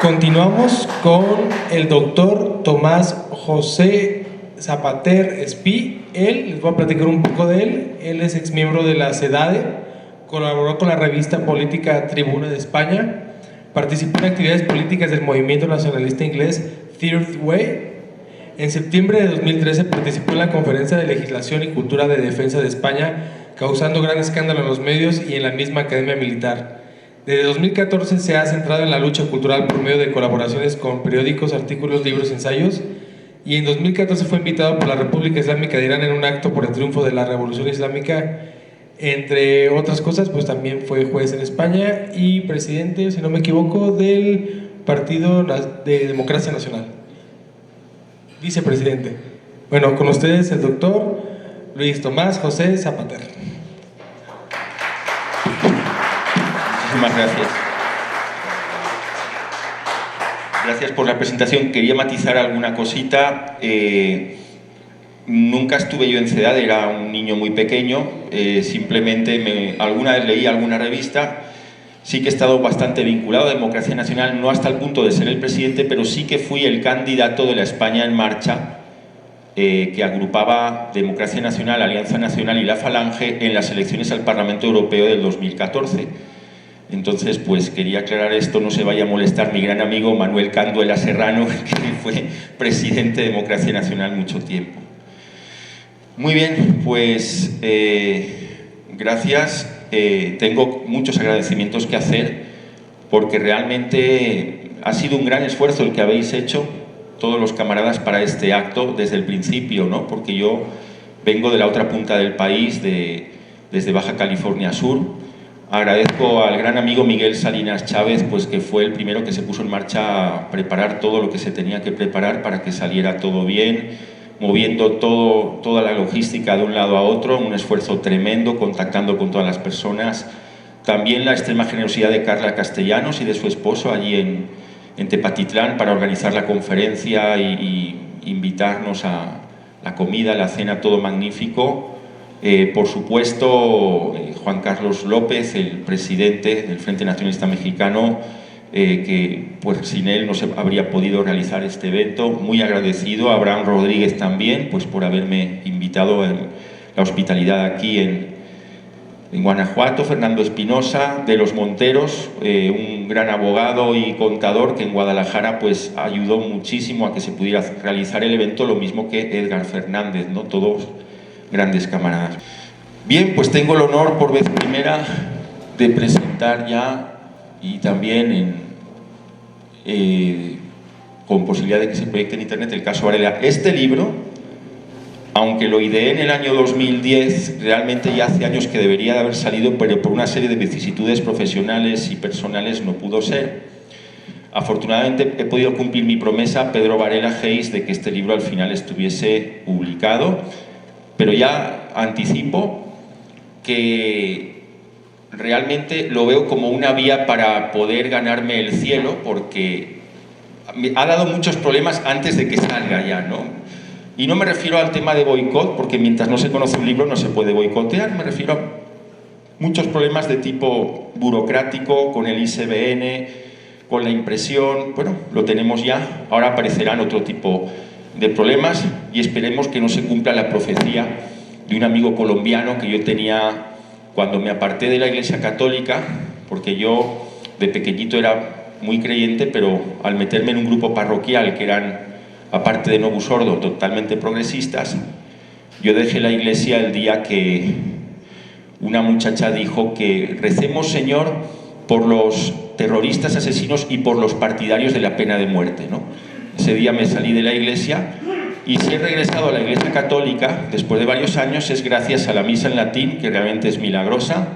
Continuamos con el doctor Tomás José Zapater Espí. Les voy a platicar un poco de él. Él es exmiembro de la CEDADE, colaboró con la revista política Tribuna de España, participó en actividades políticas del movimiento nacionalista inglés Third Way. En septiembre de 2013 participó en la Conferencia de Legislación y Cultura de Defensa de España, causando gran escándalo en los medios y en la misma academia militar. Desde 2014 se ha centrado en la lucha cultural por medio de colaboraciones con periódicos, artículos, libros, ensayos, y en 2014 fue invitado por la República Islámica de Irán en un acto por el triunfo de la Revolución Islámica. Entre otras cosas, pues también fue juez en España y presidente, si no me equivoco, del Partido de Democracia Nacional. Vicepresidente. Bueno, con ustedes el doctor Luis Tomás José Zapater. Muchísimas gracias. Gracias por la presentación. Quería matizar alguna cosita. Nunca estuve yo en CEDADE, era un niño muy pequeño. Simplemente alguna vez leí alguna revista. Sí que he estado bastante vinculado a Democracia Nacional, no hasta el punto de ser el presidente, pero sí que fui el candidato de la España en Marcha, que agrupaba Democracia Nacional, Alianza Nacional y la Falange en las elecciones al Parlamento Europeo del 2014. Entonces, pues quería aclarar esto, no se vaya a molestar mi gran amigo Manuel Canduela Serrano, que fue presidente de Democracia Nacional mucho tiempo. Muy bien, pues gracias. Tengo muchos agradecimientos que hacer porque realmente ha sido un gran esfuerzo el que habéis hecho todos los camaradas para este acto desde el principio, ¿no? Porque yo vengo de la otra punta del país, desde Baja California Sur. Agradezco al gran amigo Miguel Salinas Chávez, pues que fue el primero que se puso en marcha a preparar todo lo que se tenía que preparar para que saliera todo bien, moviendo toda la logística de un lado a otro, un esfuerzo tremendo, contactando con todas las personas. También la extrema generosidad de Carla Castellanos y de su esposo allí en Tepatitlán para organizar la conferencia y invitarnos a la comida, la cena, todo magnífico. Por supuesto, Juan Carlos López, el presidente del Frente Nacionalista Mexicano, que pues sin él no se habría podido realizar este evento. Muy agradecido a Abraham Rodríguez también, pues por haberme invitado a la hospitalidad aquí en Guanajuato. Fernando Espinosa de los Monteros, un gran abogado y contador que en Guadalajara pues ayudó muchísimo a que se pudiera realizar el evento, lo mismo que Edgar Fernández, ¿no? Todos grandes camaradas. Bien, pues tengo el honor por vez primera de presentar ya y también con posibilidad de que se proyecte en internet el caso Varela. Este libro, aunque lo ideé en el año 2010, realmente ya hace años que debería de haber salido, pero por una serie de vicisitudes profesionales y personales no pudo ser. Afortunadamente he podido cumplir mi promesa, Pedro Varela Geis, de que este libro al final estuviese publicado, pero ya anticipo que realmente lo veo como una vía para poder ganarme el cielo, porque me ha dado muchos problemas antes de que salga ya, ¿no? Y no me refiero al tema de boicot, porque mientras no se conoce un libro no se puede boicotear. Me refiero a muchos problemas de tipo burocrático, con el ISBN, con la impresión. Bueno, lo tenemos ya. Ahora aparecerán otro tipo de problemas y esperemos que no se cumpla la profecía de un amigo colombiano que yo tenía cuando me aparté de la Iglesia Católica, porque yo de pequeñito era muy creyente, pero al meterme en un grupo parroquial que eran, aparte de Novus Ordo, totalmente progresistas, yo dejé la iglesia el día que una muchacha dijo que recemos, Señor, por los terroristas asesinos y por los partidarios de la pena de muerte, ¿no? Ese día me salí de la iglesia y si he regresado a la Iglesia Católica después de varios años es gracias a la misa en latín, que realmente es milagrosa,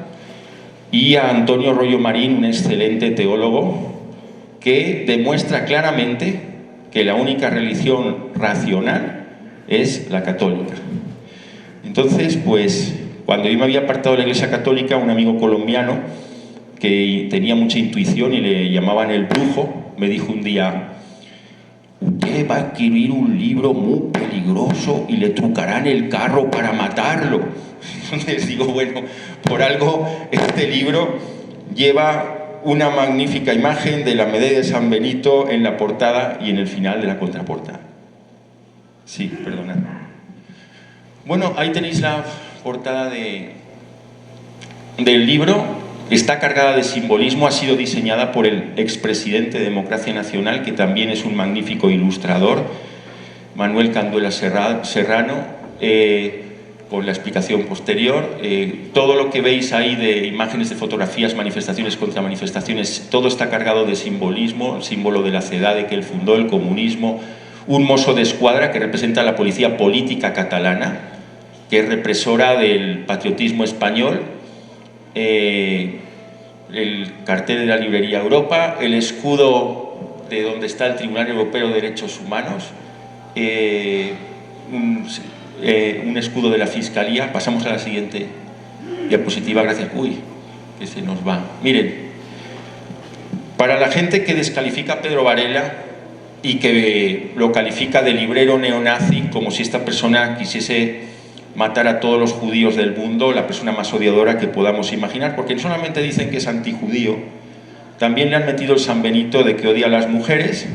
y a Antonio Rollo Marín, un excelente teólogo, que demuestra claramente que la única religión racional es la católica. Entonces, pues, cuando yo me había apartado de la Iglesia Católica, un amigo colombiano que tenía mucha intuición y le llamaban el brujo, me dijo un día: usted va a escribir un libro muy peligroso y le trucarán el carro para matarlo. Entonces digo, bueno, por algo este libro lleva una magnífica imagen de la medalla de San Benito en la portada y en el final de la contraportada. Sí, perdonad. Bueno, ahí tenéis la portada del libro. Está cargada de simbolismo, ha sido diseñada por el expresidente de Democracia Nacional, que también es un magnífico ilustrador, Manuel Canduela Serrano, con la explicación posterior. Todo lo que veis ahí de imágenes, de fotografías, manifestaciones contra manifestaciones, todo está cargado de simbolismo, el símbolo de la CEDADE que él fundó, el comunismo, un mosso de escuadra que representa a la policía política catalana, que es represora del patriotismo español, el cartel de la librería Europa, el escudo de donde está el Tribunal Europeo de Derechos Humanos, un escudo de la Fiscalía. Pasamos a la siguiente diapositiva, gracias. Uy, que se nos va. Miren, para la gente que descalifica a Pedro Varela y que lo califica de librero neonazi, como si esta persona quisiese matar a todos los judíos del mundo, la persona más odiadora que podamos imaginar, porque no solamente dicen que es antijudío, también le han metido el San Benito de que odia a las mujeres,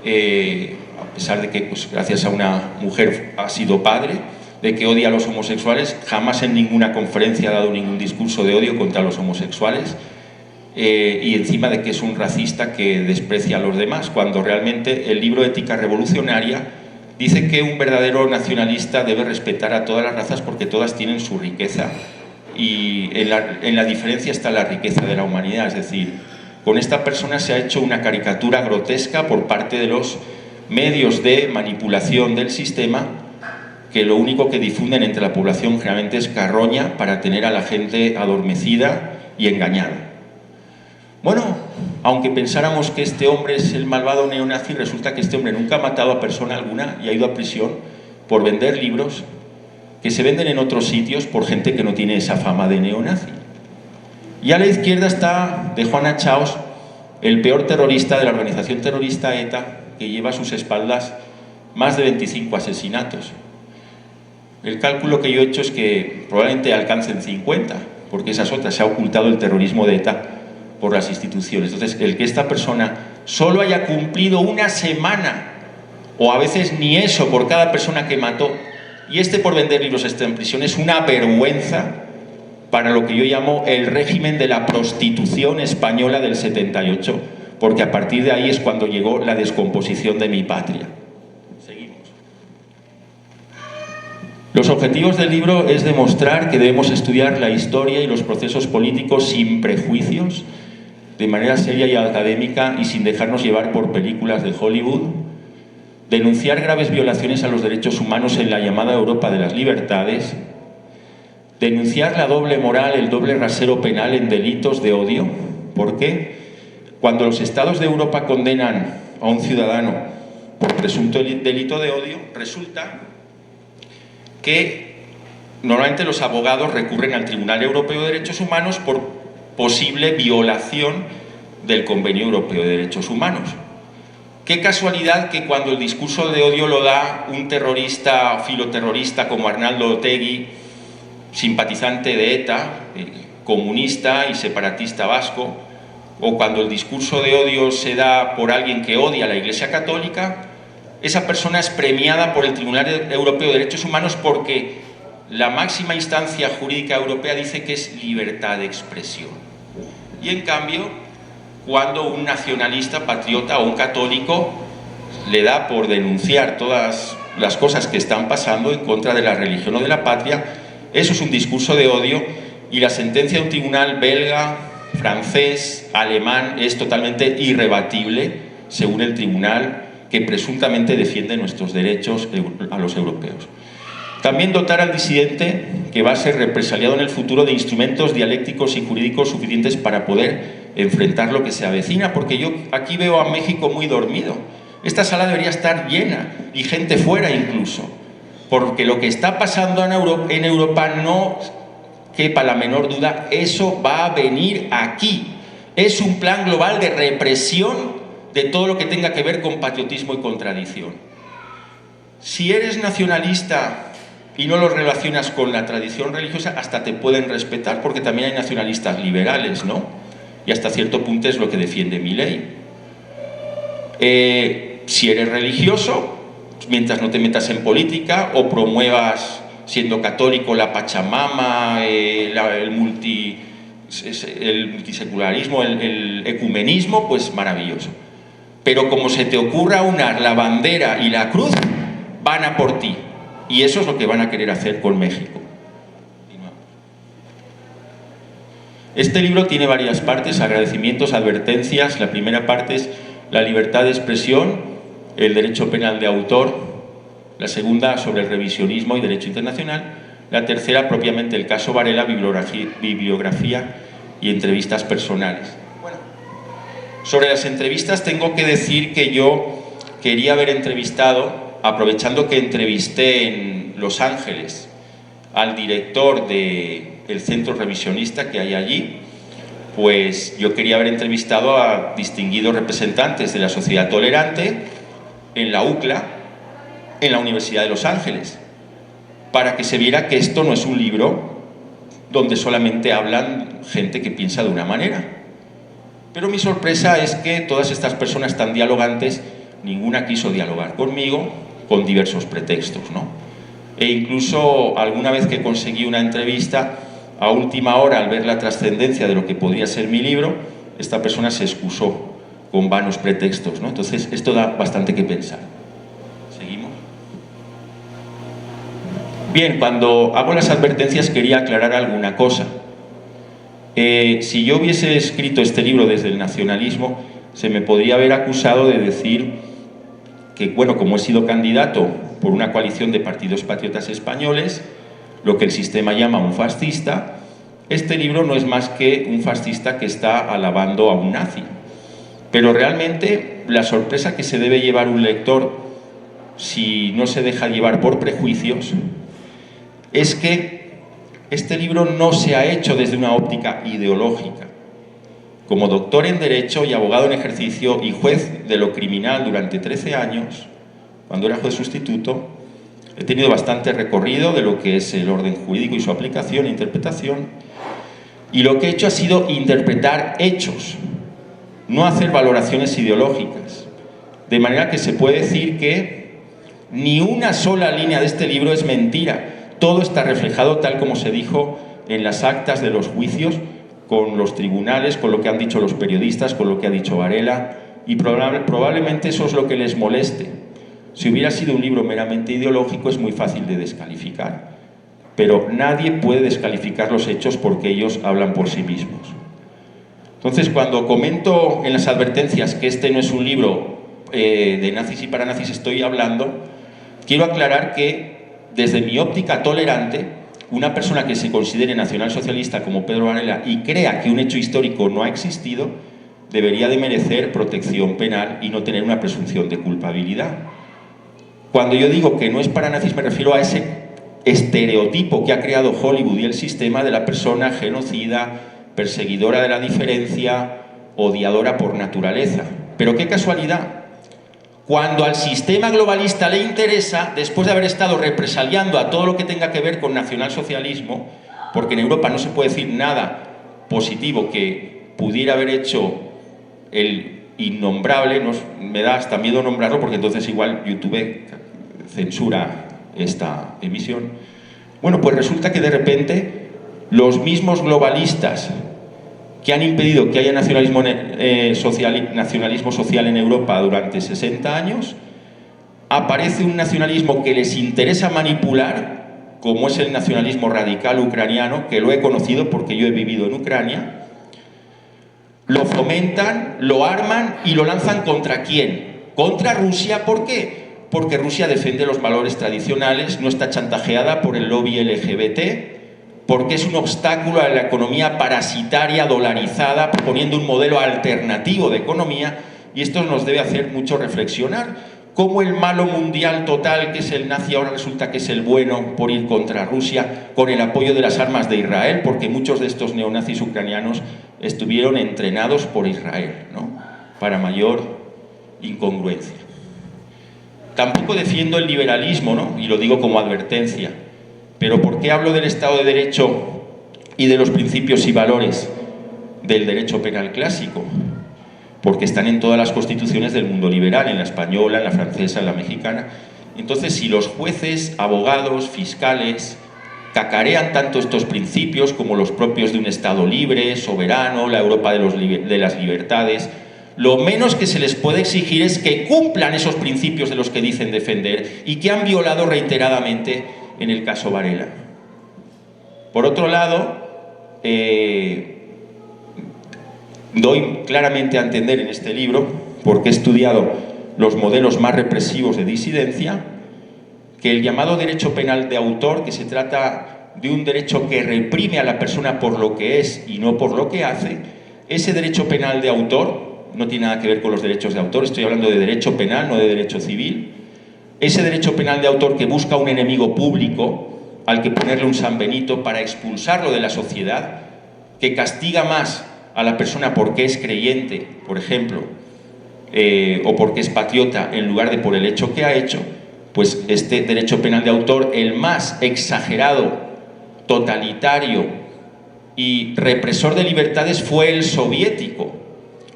a pesar de que pues, gracias a una mujer ha sido padre, de que odia a los homosexuales. Jamás en ninguna conferencia ha dado ningún discurso de odio contra los homosexuales, y encima de que es un racista que desprecia a los demás, cuando realmente el libro Ética Revolucionaria dice que un verdadero nacionalista debe respetar a todas las razas porque todas tienen su riqueza, y en la diferencia está la riqueza de la humanidad. Es decir, con esta persona se ha hecho una caricatura grotesca por parte de los medios de manipulación del sistema, que lo único que difunden entre la población generalmente es carroña para tener a la gente adormecida y engañada. Bueno, aunque pensáramos que este hombre es el malvado neonazi, resulta que este hombre nunca ha matado a persona alguna y ha ido a prisión por vender libros que se venden en otros sitios por gente que no tiene esa fama de neonazi. Y a la izquierda está de Juana Chaos, el peor terrorista de la organización terrorista ETA, que lleva a sus espaldas más de 25 asesinatos. El cálculo que yo he hecho es que probablemente alcancen 50, porque esas otras se ha ocultado el terrorismo de ETA por las instituciones. Entonces, el que esta persona solo haya cumplido una semana, o a veces ni eso, por cada persona que mató, y este por vender libros está en prisión, es una vergüenza para lo que yo llamo el régimen de la prostitución española del 78, porque a partir de ahí es cuando llegó la descomposición de mi patria. Seguimos. Los objetivos del libro es demostrar que debemos estudiar la historia y los procesos políticos sin prejuicios, de manera seria y académica y sin dejarnos llevar por películas de Hollywood, denunciar graves violaciones a los derechos humanos en la llamada Europa de las libertades, denunciar la doble moral, el doble rasero penal en delitos de odio. ¿Por qué? Cuando los estados de Europa condenan a un ciudadano por presunto delito de odio, resulta que normalmente los abogados recurren al Tribunal Europeo de Derechos Humanos por posible violación del Convenio Europeo de Derechos Humanos. Qué casualidad que cuando el discurso de odio lo da un terrorista, filoterrorista como Arnaldo Otegi, simpatizante de ETA, comunista y separatista vasco, o cuando el discurso de odio se da por alguien que odia a la Iglesia Católica, esa persona es premiada por el Tribunal Europeo de Derechos Humanos porque la máxima instancia jurídica europea dice que es libertad de expresión. Y en cambio, cuando un nacionalista, patriota o un católico le da por denunciar todas las cosas que están pasando en contra de la religión o de la patria, eso es un discurso de odio, y la sentencia de un tribunal belga, francés, alemán es totalmente irrebatible, según el tribunal que presuntamente defiende nuestros derechos a los europeos. También dotar al disidente, que va a ser represaliado en el futuro, de instrumentos dialécticos y jurídicos suficientes para poder enfrentar lo que se avecina, porque yo aquí veo a México muy dormido. Esta sala debería estar llena y gente fuera incluso, porque lo que está pasando en Europa no quepa la menor duda, eso va a venir aquí. Es un plan global de represión de todo lo que tenga que ver con patriotismo y contradicción. Si eres nacionalista y no lo relacionas con la tradición religiosa, hasta te pueden respetar, porque también hay nacionalistas liberales, ¿no? y hasta cierto punto es lo que defiende Milei. Si eres religioso, mientras no te metas en política o promuevas, siendo católico, la Pachamama, el multisecularismo, el ecumenismo, pues maravilloso. Pero como se te ocurra unar la bandera y la cruz, van a por ti. Y eso es lo que van a querer hacer con México. Este libro tiene varias partes: agradecimientos, advertencias. La primera parte es la libertad de expresión, el derecho penal de autor. La segunda, sobre el revisionismo y derecho internacional. La tercera, propiamente el caso Varela, bibliografía y entrevistas personales. Bueno, sobre las entrevistas tengo que decir que yo quería haber entrevistado, aprovechando que entrevisté en Los Ángeles al director del centro revisionista que hay allí, pues yo quería haber entrevistado a distinguidos representantes de la sociedad tolerante en la UCLA, en la Universidad de Los Ángeles, para que se viera que esto no es un libro donde solamente hablan gente que piensa de una manera. Pero mi sorpresa es que todas estas personas tan dialogantes, ninguna quiso dialogar conmigo, con diversos pretextos, ¿no? E incluso alguna vez que conseguí una entrevista, a última hora, al ver la trascendencia de lo que podría ser mi libro, esta persona se excusó con vanos pretextos, ¿no? Entonces, esto da bastante que pensar. ¿Seguimos? Bien, cuando hago las advertencias quería aclarar alguna cosa. Si yo hubiese escrito este libro desde el nacionalismo, se me podría haber acusado de decir que, bueno, como he sido candidato por una coalición de partidos patriotas españoles, lo que el sistema llama un fascista, este libro no es más que un fascista que está alabando a un nazi. Pero realmente la sorpresa que se debe llevar un lector, si no se deja llevar por prejuicios, es que este libro no se ha hecho desde una óptica ideológica. Como doctor en Derecho y abogado en ejercicio y juez de lo criminal durante 13 años, cuando era juez sustituto, he tenido bastante recorrido de lo que es el orden jurídico y su aplicación e interpretación, y lo que he hecho ha sido interpretar hechos, no hacer valoraciones ideológicas. De manera que se puede decir que ni una sola línea de este libro es mentira. Todo está reflejado tal como se dijo en las actas de los juicios, con los tribunales, con lo que han dicho los periodistas, con lo que ha dicho Varela, y probablemente eso es lo que les moleste. Si hubiera sido un libro meramente ideológico es muy fácil de descalificar, pero nadie puede descalificar los hechos porque ellos hablan por sí mismos. Entonces, cuando comento en las advertencias que este no es un libro de nazis y para nazis estoy hablando, quiero aclarar que desde mi óptica tolerante, una persona que se considere nacionalsocialista como Pedro Varela y crea que un hecho histórico no ha existido, debería de merecer protección penal y no tener una presunción de culpabilidad. Cuando yo digo que no es para nazis me refiero a ese estereotipo que ha creado Hollywood y el sistema de la persona genocida, perseguidora de la diferencia, odiadora por naturaleza. Pero qué casualidad. Cuando al sistema globalista le interesa, después de haber estado represaliando a todo lo que tenga que ver con nacionalsocialismo, porque en Europa no se puede decir nada positivo que pudiera haber hecho el innombrable, me da hasta miedo nombrarlo porque entonces igual YouTube censura esta emisión. Bueno, pues resulta que de repente los mismos globalistas que han impedido que haya nacionalismo social en Europa durante 60 años, aparece un nacionalismo que les interesa manipular, como es el nacionalismo radical ucraniano, que lo he conocido porque yo he vivido en Ucrania. Lo fomentan, lo arman y lo lanzan ¿contra quién? Contra Rusia. ¿Por qué? Porque Rusia defiende los valores tradicionales, no está chantajeada por el lobby LGBT, porque es un obstáculo a la economía parasitaria, dolarizada, poniendo un modelo alternativo de economía, y esto nos debe hacer mucho reflexionar. Cómo el malo mundial total, que es el nazi, ahora resulta que es el bueno por ir contra Rusia, con el apoyo de las armas de Israel, porque muchos de estos neonazis ucranianos estuvieron entrenados por Israel, ¿no? Para mayor incongruencia. Tampoco defiendo el liberalismo, ¿no? Y lo digo como advertencia. Pero ¿por qué hablo del Estado de Derecho y de los principios y valores del derecho penal clásico, porque están en todas las constituciones del mundo liberal, en la española, en la francesa, en la mexicana. Entonces, si los jueces, abogados, fiscales cacarean tanto estos principios como los propios de un Estado libre, soberano, la Europa de las libertades, lo menos que se les puede exigir es que cumplan esos principios de los que dicen defender y que han violado reiteradamente en el caso Varela. Por otro lado, doy claramente a entender en este libro, porque he estudiado los modelos más represivos de disidencia, que el llamado derecho penal de autor, que se trata de un derecho que reprime a la persona por lo que es y no por lo que hace, ese derecho penal de autor no tiene nada que ver con los derechos de autor, estoy hablando de derecho penal, no de derecho civil. Ese derecho penal de autor que busca un enemigo público al que ponerle un San Benito para expulsarlo de la sociedad, que castiga más a la persona porque es creyente, por ejemplo, o porque es patriota en lugar de por el hecho que ha hecho, pues este derecho penal de autor, el más exagerado, totalitario y represor de libertades, fue el soviético.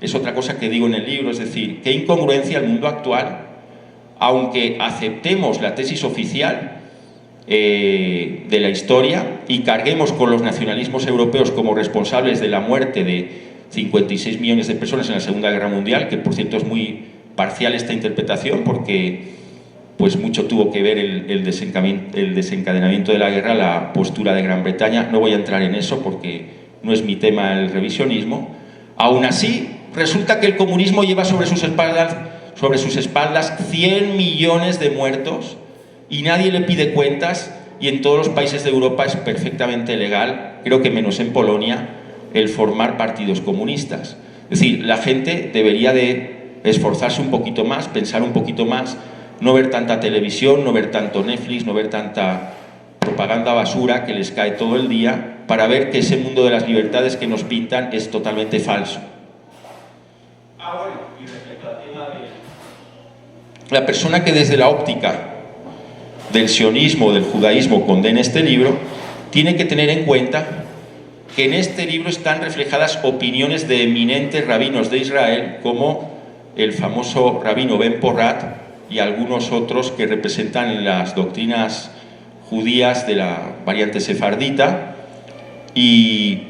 Es otra cosa que digo en el libro, es decir, qué incongruencia el mundo actual, aunque aceptemos la tesis oficial de la historia y carguemos con los nacionalismos europeos como responsables de la muerte de 56 millones de personas en la Segunda Guerra Mundial, que por cierto es muy parcial esta interpretación porque pues mucho tuvo que ver el desencadenamiento de la guerra, la postura de Gran Bretaña. No voy a entrar en eso porque no es mi tema el revisionismo. Aún así, resulta que el comunismo lleva sobre sus espaldas 100 millones de muertos y nadie le pide cuentas, y en todos los países de Europa es perfectamente legal, creo que menos en Polonia, el formar partidos comunistas. Es decir, la gente debería de esforzarse un poquito más, pensar un poquito más, no ver tanta televisión, no ver tanto Netflix, no ver tanta propaganda basura que les cae todo el día, para ver que ese mundo de las libertades que nos pintan es totalmente falso. Bueno, y respecto al tema de la persona que desde la óptica del sionismo, del judaísmo, condena este libro, tiene que tener en cuenta que en este libro están reflejadas opiniones de eminentes rabinos de Israel, como el famoso rabino Ben Porrat y algunos otros que representan las doctrinas judías de la variante sefardita, y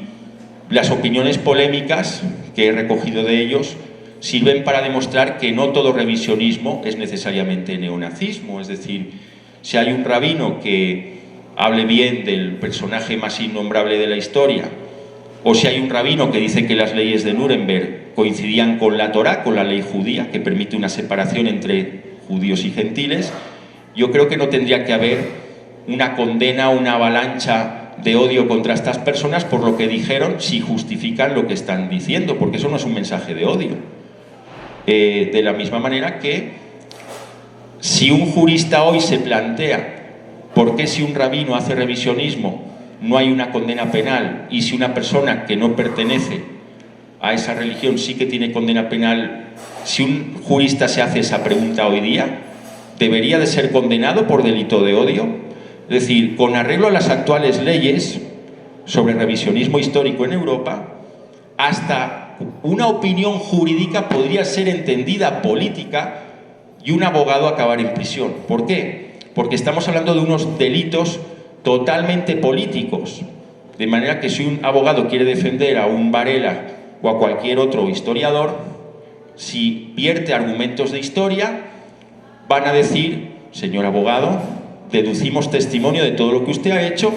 las opiniones polémicas que he recogido de ellos sirven para demostrar que no todo revisionismo es necesariamente neonazismo. Es decir, si hay un rabino que hable bien del personaje más innombrable de la historia, o si hay un rabino que dice que las leyes de Nuremberg coincidían con la Torá, con la ley judía, que permite una separación entre judíos y gentiles, yo creo que no tendría que haber una condena, una avalancha de odio contra estas personas por lo que dijeron, si justifican lo que están diciendo, porque eso no es un mensaje de odio. De la misma manera que si un jurista hoy se plantea por qué si un rabino hace revisionismo no hay una condena penal, y si una persona que no pertenece a esa religión sí que tiene condena penal, si un jurista se hace esa pregunta hoy día, ¿debería de ser condenado por delito de odio? Es decir, con arreglo a las actuales leyes sobre revisionismo histórico en Europa, hasta una opinión jurídica podría ser entendida política y un abogado acabar en prisión. ¿Por qué? Porque estamos hablando de unos delitos totalmente políticos, de manera que si un abogado quiere defender a un Varela o a cualquier otro historiador, si vierte argumentos de historia, van a decir: señor abogado, deducimos testimonio de todo lo que usted ha hecho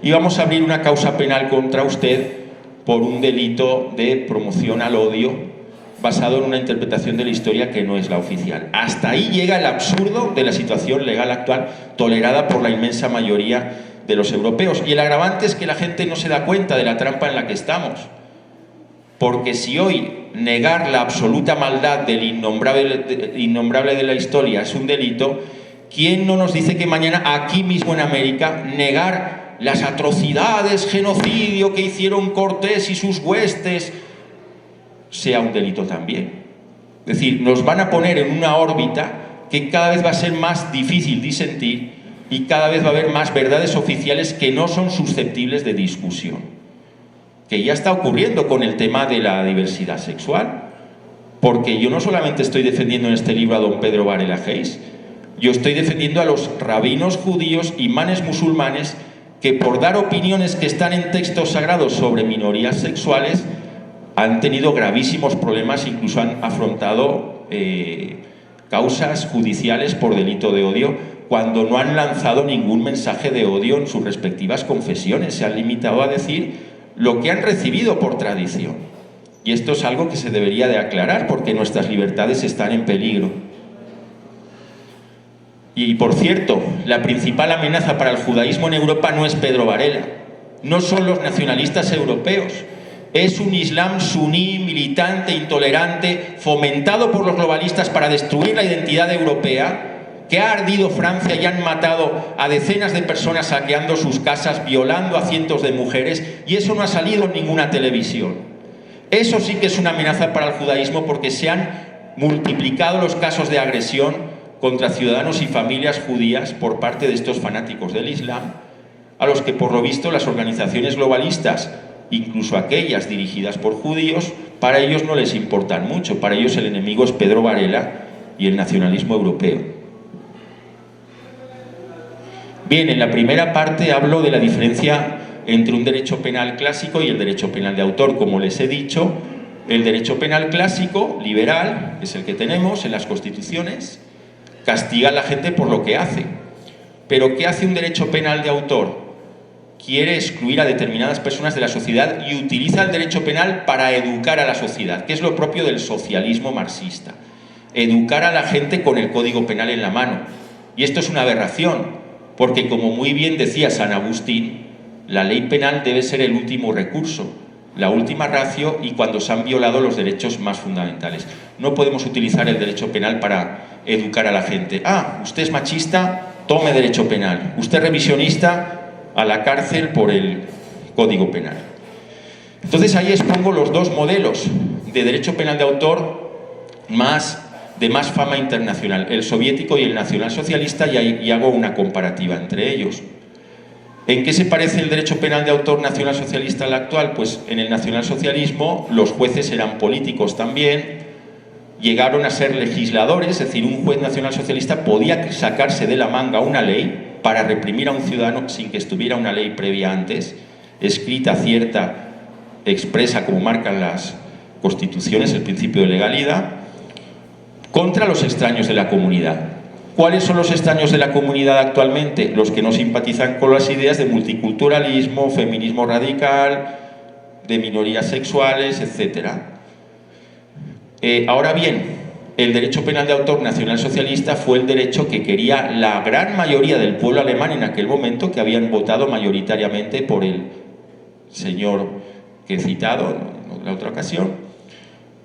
y vamos a abrir una causa penal contra usted por un delito de promoción al odio basado en una interpretación de la historia que no es la oficial. Hasta ahí llega el absurdo de la situación legal actual, tolerada por la inmensa mayoría de los europeos. Y el agravante es que la gente no se da cuenta de la trampa en la que estamos. Porque si hoy negar la absoluta maldad del innombrable de la historia es un delito, ¿quién no nos dice que mañana aquí mismo en América negar las atrocidades, genocidio que hicieron Cortés y sus huestes sea un delito también? Es decir, nos van a poner en una órbita que cada vez va a ser más difícil disentir y cada vez va a haber más verdades oficiales que no son susceptibles de discusión. que ya está ocurriendo con el tema de la diversidad sexual. Porque yo no solamente estoy defendiendo en este libro a don Pedro Varela Hayes, yo estoy defendiendo a los rabinos judíos, imanes musulmanes, que por dar opiniones que están en textos sagrados sobre minorías sexuales han tenido gravísimos problemas, incluso han afrontado causas judiciales por delito de odio, cuando no han lanzado ningún mensaje de odio en sus respectivas confesiones. Se han limitado a decir lo que han recibido por tradición. Y esto es algo que se debería de aclarar, porque nuestras libertades están en peligro. Y por cierto, la principal amenaza para el judaísmo en Europa no es Pedro Varela, no son los nacionalistas europeos, es un islam suní, militante, intolerante, fomentado por los globalistas para destruir la identidad europea, que ha ardido Francia y han matado a decenas de personas saqueando sus casas, violando a cientos de mujeres, y eso no ha salido en ninguna televisión. Eso sí que es una amenaza para el judaísmo, porque se han multiplicado los casos de agresión contra ciudadanos y familias judías por parte de estos fanáticos del Islam, a los que por lo visto las organizaciones globalistas, incluso aquellas dirigidas por judíos, para ellos no les importan mucho. Para ellos el enemigo es Pedro Varela y el nacionalismo europeo. Bien, en la primera parte hablo de la diferencia entre un derecho penal clásico y el derecho penal de autor. Como les he dicho, el derecho penal clásico, liberal, es el que tenemos en las constituciones, castiga a la gente por lo que hace. Pero ¿qué hace un derecho penal de autor? Quiere excluir a determinadas personas de la sociedad y utiliza el derecho penal para educar a la sociedad, que es lo propio del socialismo marxista. Educar a la gente con el Código Penal en la mano. Y esto es una aberración, porque como muy bien decía San Agustín, la ley penal debe ser el último recurso, la última ratio, y cuando se han violado los derechos más fundamentales. No podemos utilizar el derecho penal para educar a la gente. Ah, usted es machista, tome derecho penal. Usted es revisionista, a la cárcel por el Código Penal. Entonces ahí expongo los dos modelos de derecho penal de autor de más fama internacional, el soviético y el nacionalsocialista, y hago una comparativa entre ellos. ¿En qué se parece el derecho penal de autor nacionalsocialista al actual? Pues en el nacionalsocialismo los jueces eran políticos también, llegaron a ser legisladores, es decir, un juez nacionalsocialista podía sacarse de la manga una ley para reprimir a un ciudadano sin que estuviera una ley previa antes, escrita, cierta, expresa, como marcan las constituciones, el principio de legalidad, contra los extraños de la comunidad. ¿Cuáles son los extraños de la comunidad actualmente? Los que no simpatizan con las ideas de multiculturalismo, feminismo radical, de minorías sexuales, etc. Ahora bien, el derecho penal de autor nacionalsocialista fue el derecho que quería la gran mayoría del pueblo alemán en aquel momento, que habían votado mayoritariamente por el señor que he citado en la otra ocasión,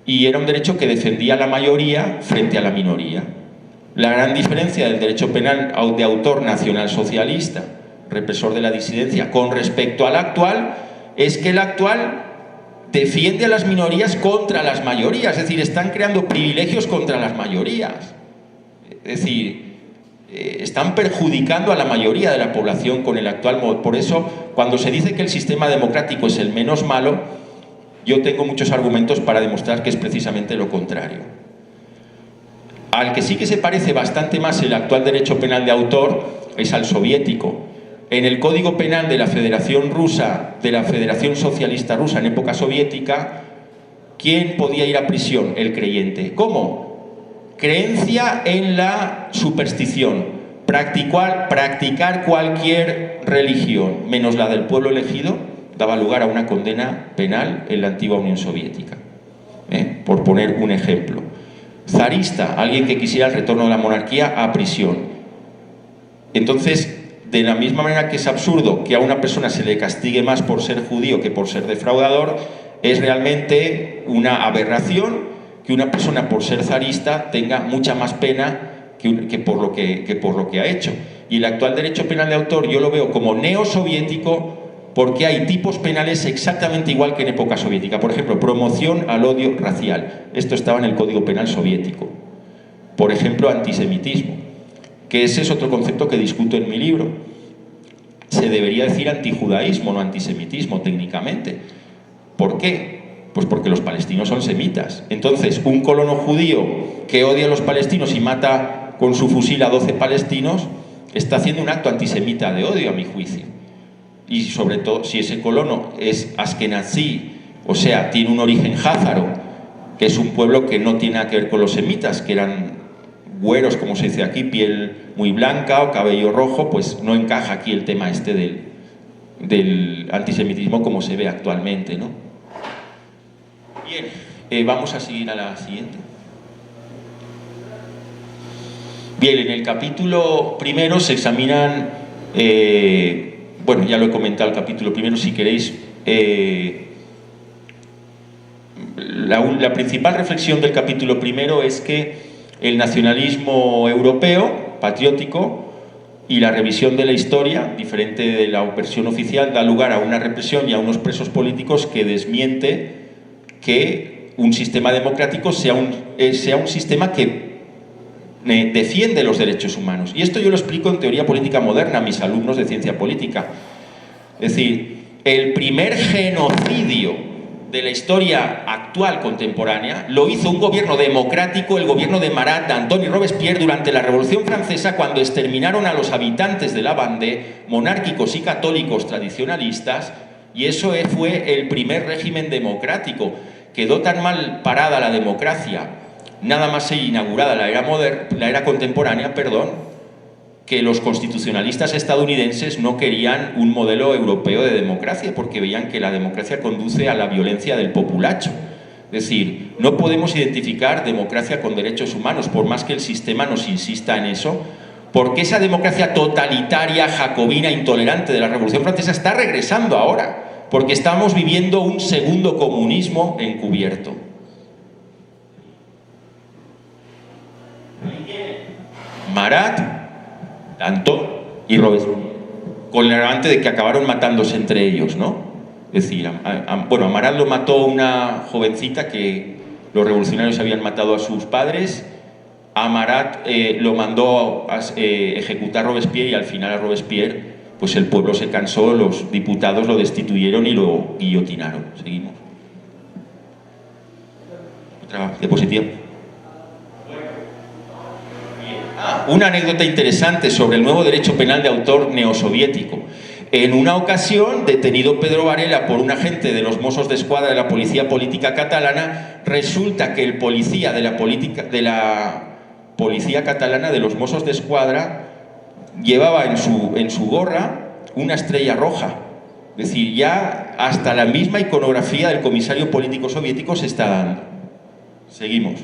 y era un derecho que defendía a la mayoría frente a la minoría. La gran diferencia del derecho penal de autor nacionalsocialista, represor de la disidencia, con respecto al actual, es que el actual defiende a las minorías contra las mayorías, es decir, están creando privilegios contra las mayorías. Es decir, están perjudicando a la mayoría de la población con el actual modo. Por eso, cuando se dice que el sistema democrático es el menos malo, yo tengo muchos argumentos para demostrar que es precisamente lo contrario. Al que sí que se parece bastante más el actual derecho penal de autor es al soviético. En el Código Penal de la Federación Rusa, de la Federación Socialista Rusa en época soviética, ¿quién podía ir a prisión? El creyente. ¿Cómo? Creencia en la superstición, practicar cualquier religión, menos la del pueblo elegido, daba lugar a una condena penal en la antigua Unión Soviética. Por poner un ejemplo. Zarista, alguien que quisiera el retorno de la monarquía, a prisión. Entonces, de la misma manera que es absurdo que a una persona se le castigue más por ser judío que por ser defraudador, es realmente una aberración que una persona por ser zarista tenga mucha más pena que por lo que ha hecho. Y el actual derecho penal de autor yo lo veo como neosoviético, porque hay tipos penales exactamente igual que en época soviética. Por ejemplo, promoción al odio racial. Esto estaba en el Código Penal soviético. Por ejemplo, antisemitismo, que ese es otro concepto que discuto en mi libro. Se debería decir antijudaísmo, no antisemitismo, técnicamente. ¿Por qué? Pues porque los palestinos son semitas. Entonces, un colono judío que odia a los palestinos y mata con su fusil a 12 palestinos, está haciendo un acto antisemita de odio, a mi juicio. Y sobre todo, si ese colono es askenazí, o sea, tiene un origen házaro, que es un pueblo que no tiene nada que ver con los semitas, que eran güeros, como se dice aquí, piel muy blanca o cabello rojo, pues no encaja aquí el tema este del antisemitismo como se ve actualmente, ¿no? Bien, vamos a seguir a la siguiente. Bien, en el capítulo primero se examinan, bueno, ya lo he comentado el capítulo primero, si queréis, la principal reflexión del capítulo primero es que el nacionalismo europeo, patriótico, y la revisión de la historia, diferente de la versión oficial, da lugar a una represión y a unos presos políticos que desmiente que un sistema democrático sea un sistema que defiende los derechos humanos. Y esto yo lo explico en teoría política moderna a mis alumnos de ciencia política. Es decir, el primer genocidio de la historia actual contemporánea lo hizo un gobierno democrático, el gobierno de Marat, de Antoni Robespierre, durante la Revolución Francesa, cuando exterminaron a los habitantes de la Vendée, monárquicos y católicos tradicionalistas, y eso fue el primer régimen democrático. Quedó tan mal parada la democracia, nada más ser inaugurada la era contemporánea, que los constitucionalistas estadounidenses no querían un modelo europeo de democracia porque veían que la democracia conduce a la violencia del populacho. Es decir, no podemos identificar democracia con derechos humanos, por más que el sistema nos insista en eso, porque esa democracia totalitaria, jacobina, intolerante de la Revolución Francesa está regresando ahora, porque estamos viviendo un segundo comunismo encubierto. Marat, Danton y Robespierre, con el agravante de que acabaron matándose entre ellos, ¿no? Es decir, bueno, a Marat lo mató una jovencita que los revolucionarios habían matado a sus padres. A Marat lo mandó a ejecutar Robespierre, y al final a Robespierre, pues el pueblo se cansó, los diputados lo destituyeron y lo guillotinaron. Seguimos. Otra diapositiva. Una anécdota interesante sobre el nuevo derecho penal de autor neosoviético. En una ocasión, detenido Pedro Varela por un agente de los Mossos d'Esquadra de la Policía Política Catalana, resulta que el policía de la Policía Catalana, de los Mossos d'Esquadra, llevaba en su gorra una estrella roja. Es decir, ya hasta la misma iconografía del comisario político soviético se está dando. Seguimos.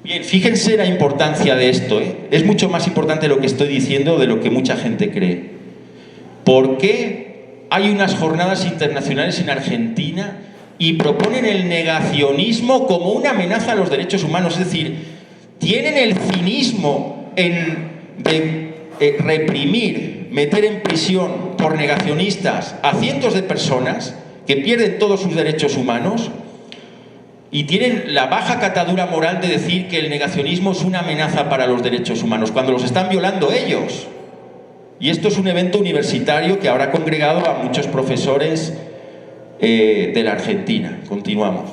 Bien, fíjense la importancia de esto, ¿eh? Es mucho más importante lo que estoy diciendo de lo que mucha gente cree. ¿Por qué hay unas jornadas internacionales en Argentina y proponen el negacionismo como una amenaza a los derechos humanos? Es decir, tienen el cinismo de reprimir, meter en prisión por negacionistas a cientos de personas que pierden todos sus derechos humanos, y tienen la baja catadura moral de decir que el negacionismo es una amenaza para los derechos humanos, cuando los están violando ellos. Y esto es un evento universitario que habrá congregado a muchos profesores de la Argentina. Continuamos.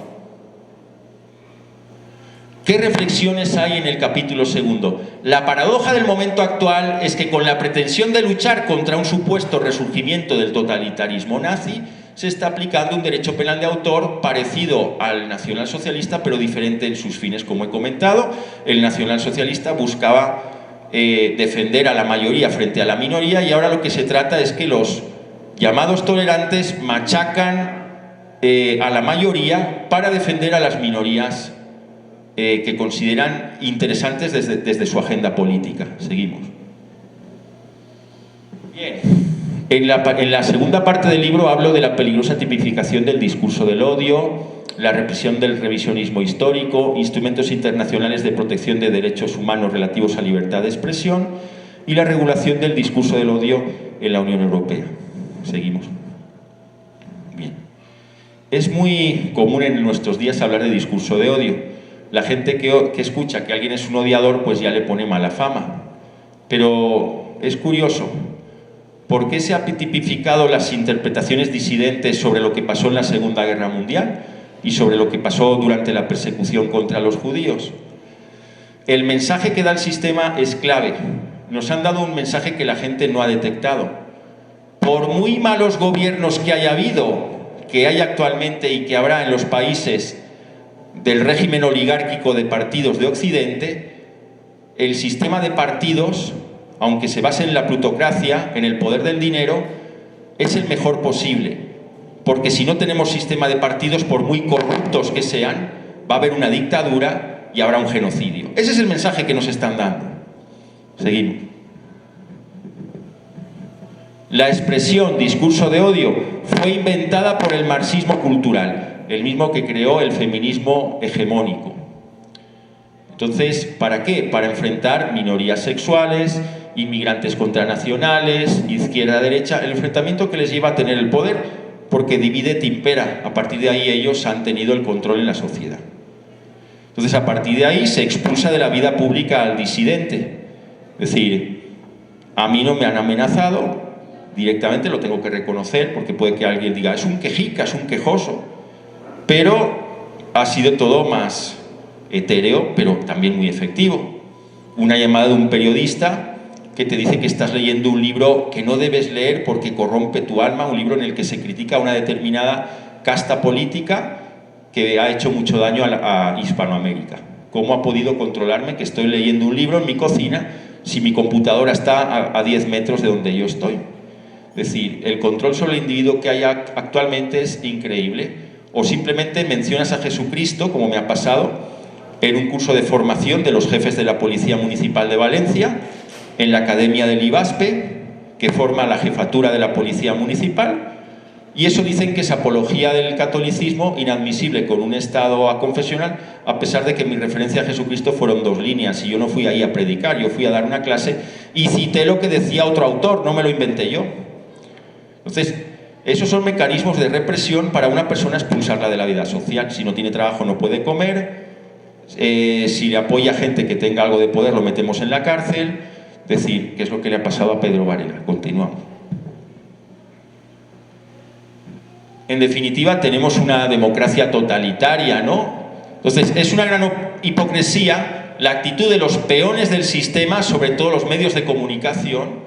¿Qué reflexiones hay en el capítulo segundo? La paradoja del momento actual es que, con la pretensión de luchar contra un supuesto resurgimiento del totalitarismo nazi, se está aplicando un derecho penal de autor parecido al nacionalsocialista, pero diferente en sus fines. Como he comentado, el nacionalsocialista buscaba defender a la mayoría frente a la minoría, y ahora lo que se trata es que los llamados tolerantes machacan a la mayoría para defender a las minorías que consideran interesantes desde su agenda política. Seguimos. Bien. En la segunda parte del libro hablo de la peligrosa tipificación del discurso del odio, la represión del revisionismo histórico, instrumentos internacionales de protección de derechos humanos relativos a libertad de expresión y la regulación del discurso del odio en la Unión Europea. Seguimos. Bien. Es muy común en nuestros días hablar de discurso de odio. La gente que escucha que alguien es un odiador, pues ya le pone mala fama. Pero es curioso, ¿Por qué se ha tipificado las interpretaciones disidentes sobre lo que pasó en la Segunda Guerra Mundial y sobre lo que pasó durante la persecución contra los judíos? El mensaje que da el sistema es clave. Nos han dado un mensaje que la gente no ha detectado. Por muy malos gobiernos que haya habido, que hay actualmente y que habrá en los países del régimen oligárquico de partidos de Occidente, el sistema de partidos, aunque se base en la plutocracia, en el poder del dinero, es el mejor posible. Porque si no tenemos sistema de partidos, por muy corruptos que sean, va a haber una dictadura y habrá un genocidio. Ese es el mensaje que nos están dando. Seguimos. La expresión discurso de odio fue inventada por el marxismo cultural, el mismo que creó el feminismo hegemónico. Entonces, ¿para qué? Para enfrentar minorías sexuales, inmigrantes contra nacionales, izquierda-derecha, el enfrentamiento que les lleva a tener el poder, porque divide te impera. A partir de ahí ellos han tenido el control en la sociedad. Entonces, a partir de ahí se expulsa de la vida pública al disidente. Es decir, a mí no me han amenazado, directamente lo tengo que reconocer, porque puede que alguien diga, es un quejica, es un quejoso, pero ha sido todo más etéreo, pero también muy efectivo. Una llamada de un periodista que te dice que estás leyendo un libro que no debes leer porque corrompe tu alma, un libro en el que se critica a una determinada casta política que ha hecho mucho daño a Hispanoamérica. ¿Cómo ha podido controlarme que estoy leyendo un libro en mi cocina si mi computadora está a 10 metros de donde yo estoy? Es decir, el control sobre el individuo que hay actualmente es increíble. O simplemente mencionas a Jesucristo, como me ha pasado, en un curso de formación de los jefes de la Policía Municipal de Valencia, en la Academia del IBASPE, que forma la jefatura de la Policía Municipal, y eso dicen que es apología del catolicismo, inadmisible con un estado aconfesional, a pesar de que mi referencia a Jesucristo fueron 2 líneas, y yo no fui ahí a predicar, yo fui a dar una clase y cité lo que decía otro autor, no me lo inventé yo. Entonces, esos son mecanismos de represión para una persona expulsarla de la vida social. Si no tiene trabajo no puede comer, si le apoya a gente que tenga algo de poder lo metemos en la cárcel. Es decir, ¿qué es lo que le ha pasado a Pedro Varela? Continuamos. En definitiva, tenemos una democracia totalitaria, ¿no? Entonces, es una gran hipocresía la actitud de los peones del sistema, sobre todo los medios de comunicación,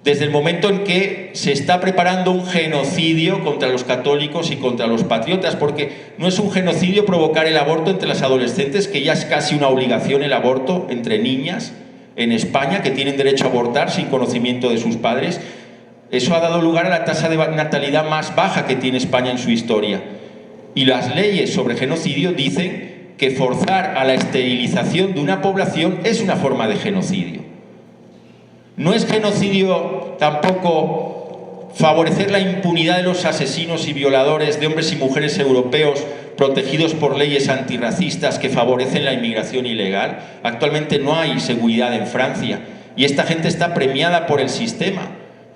desde el momento en que se está preparando un genocidio contra los católicos y contra los patriotas, porque no es un genocidio provocar el aborto entre las adolescentes, que ya es casi una obligación el aborto entre niñas en España, que tienen derecho a abortar sin conocimiento de sus padres. Eso ha dado lugar a la tasa de natalidad más baja que tiene España en su historia. Y las leyes sobre genocidio dicen que forzar a la esterilización de una población es una forma de genocidio. No es genocidio tampoco favorecer la impunidad de los asesinos y violadores de hombres y mujeres europeos protegidos por leyes antirracistas que favorecen la inmigración ilegal. Actualmente no hay seguridad en Francia y esta gente está premiada por el sistema,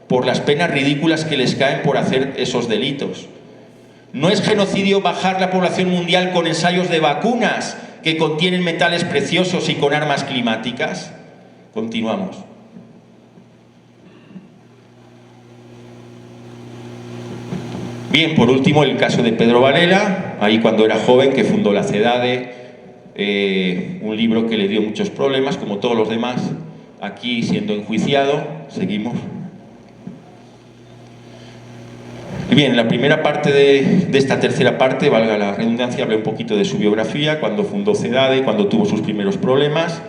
por las penas ridículas que les caen por hacer esos delitos. No es genocidio bajar la población mundial con ensayos de vacunas que contienen metales preciosos y con armas climáticas. Continuamos. Bien, por último, el caso de Pedro Varela, ahí cuando era joven, que fundó la CEDADE, un libro que le dio muchos problemas, como todos los demás, aquí siendo enjuiciado. Seguimos. Bien, la primera parte de esta tercera parte, valga la redundancia, hablé un poquito de su biografía, cuando fundó CEDADE, cuando tuvo sus primeros problemas,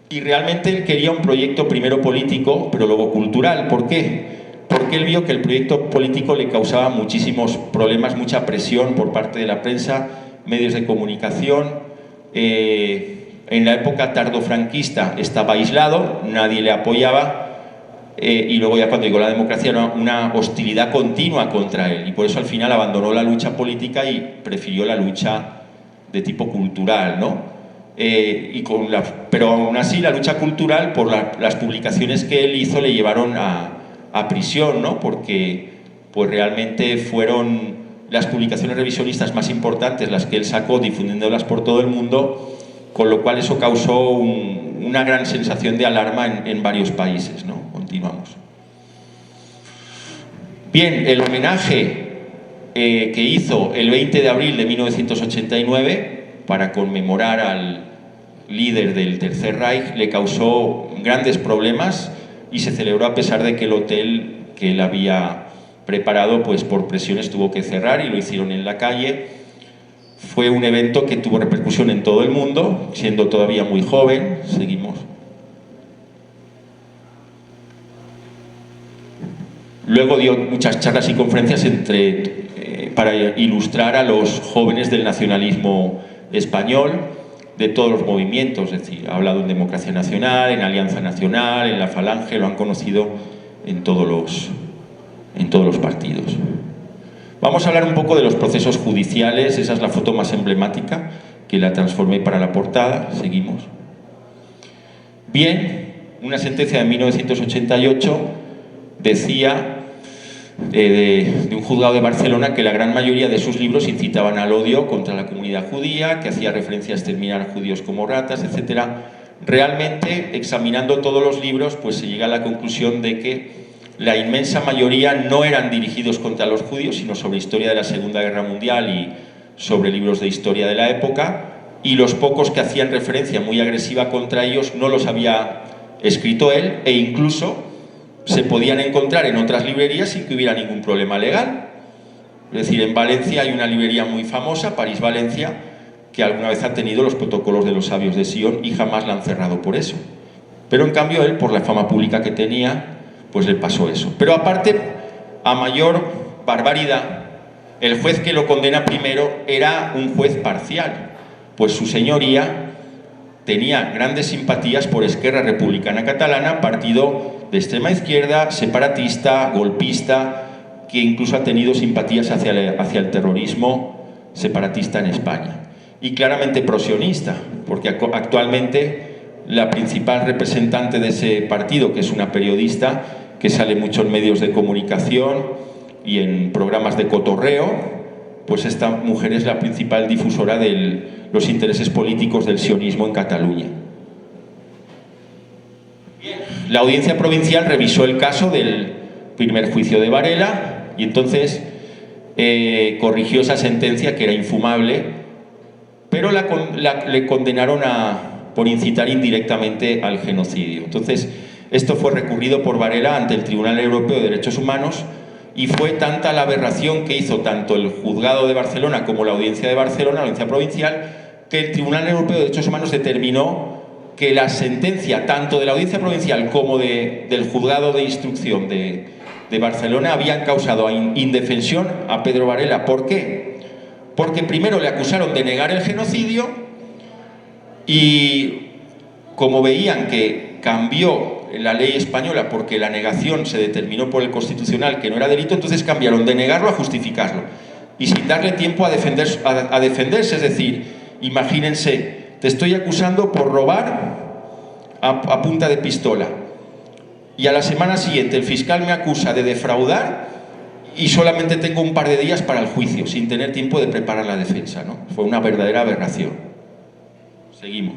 y realmente él quería un proyecto primero político, pero luego cultural. ¿Por qué? Porque él vio que el proyecto político le causaba muchísimos problemas, mucha presión por parte de la prensa, medios de comunicación. En la época tardofranquista estaba aislado, nadie le apoyaba, y luego ya cuando llegó la democracia era una hostilidad continua contra él, y por eso al final abandonó la lucha política y prefirió la lucha de tipo cultural, ¿no? Pero aún así la lucha cultural, por las publicaciones que él hizo, le llevaron a prisión, ¿no? Porque pues realmente fueron las publicaciones revisionistas más importantes las que él sacó, difundiéndolas por todo el mundo, con lo cual eso causó una gran sensación de alarma en varios países, ¿no? Continuamos. Bien, el homenaje que hizo el 20 de abril de 1989 para conmemorar al líder del Tercer Reich le causó grandes problemas y se celebró a pesar de que el hotel que él había preparado, pues por presiones tuvo que cerrar y lo hicieron en la calle. Fue un evento que tuvo repercusión en todo el mundo, siendo todavía muy joven. Seguimos. Luego dio muchas charlas y conferencias para ilustrar a los jóvenes del nacionalismo español, de todos los movimientos, es decir, ha hablado en Democracia Nacional, en Alianza Nacional, en la Falange, lo han conocido en todos los partidos. Vamos a hablar un poco de los procesos judiciales, esa es la foto más emblemática, que la transformé para la portada. Seguimos. Bien, una sentencia de 1988 decía de un juzgado de Barcelona que la gran mayoría de sus libros incitaban al odio contra la comunidad judía, que hacía referencia a exterminar a judíos como ratas, etc. Realmente, examinando todos los libros, pues se llega a la conclusión de que la inmensa mayoría no eran dirigidos contra los judíos, sino sobre historia de la Segunda Guerra Mundial y sobre libros de historia de la época, y los pocos que hacían referencia muy agresiva contra ellos no los había escrito él, e incluso se podían encontrar en otras librerías sin que hubiera ningún problema legal. Es decir, en Valencia hay una librería muy famosa, París-Valencia, que alguna vez ha tenido los protocolos de los sabios de Sion y jamás la han cerrado por eso. Pero en cambio él, por la fama pública que tenía, pues le pasó eso. Pero aparte, a mayor barbaridad, el juez que lo condena primero era un juez parcial, pues su señoría tenía grandes simpatías por Esquerra Republicana Catalana, partido de extrema izquierda, separatista, golpista, que incluso ha tenido simpatías hacia el terrorismo separatista en España. Y claramente prosionista, porque actualmente la principal representante de ese partido, que es una periodista que sale mucho en medios de comunicación y en programas de cotorreo, pues esta mujer es la principal difusora de los intereses políticos del sionismo en Cataluña. La audiencia provincial revisó el caso del primer juicio de Varela y entonces corrigió esa sentencia que era infumable, pero le condenaron por incitar indirectamente al genocidio. Entonces, esto fue recurrido por Varela ante el Tribunal Europeo de Derechos Humanos y fue tanta la aberración que hizo tanto el Juzgado de Barcelona como la Audiencia de Barcelona, la Audiencia Provincial, que el Tribunal Europeo de Derechos Humanos determinó que la sentencia tanto de la Audiencia Provincial como del Juzgado de Instrucción de Barcelona habían causado indefensión a Pedro Varela. ¿Por qué? Porque primero le acusaron de negar el genocidio y como veían que cambió la ley española porque la negación se determinó por el Constitucional que no era delito, entonces cambiaron de negarlo a justificarlo y sin darle tiempo a defenderse, es decir, imagínense, te estoy acusando por robar a punta de pistola y a la semana siguiente el fiscal me acusa de defraudar y solamente tengo un par de días para el juicio sin tener tiempo de preparar la defensa, ¿no? Fue una verdadera aberración. Seguimos.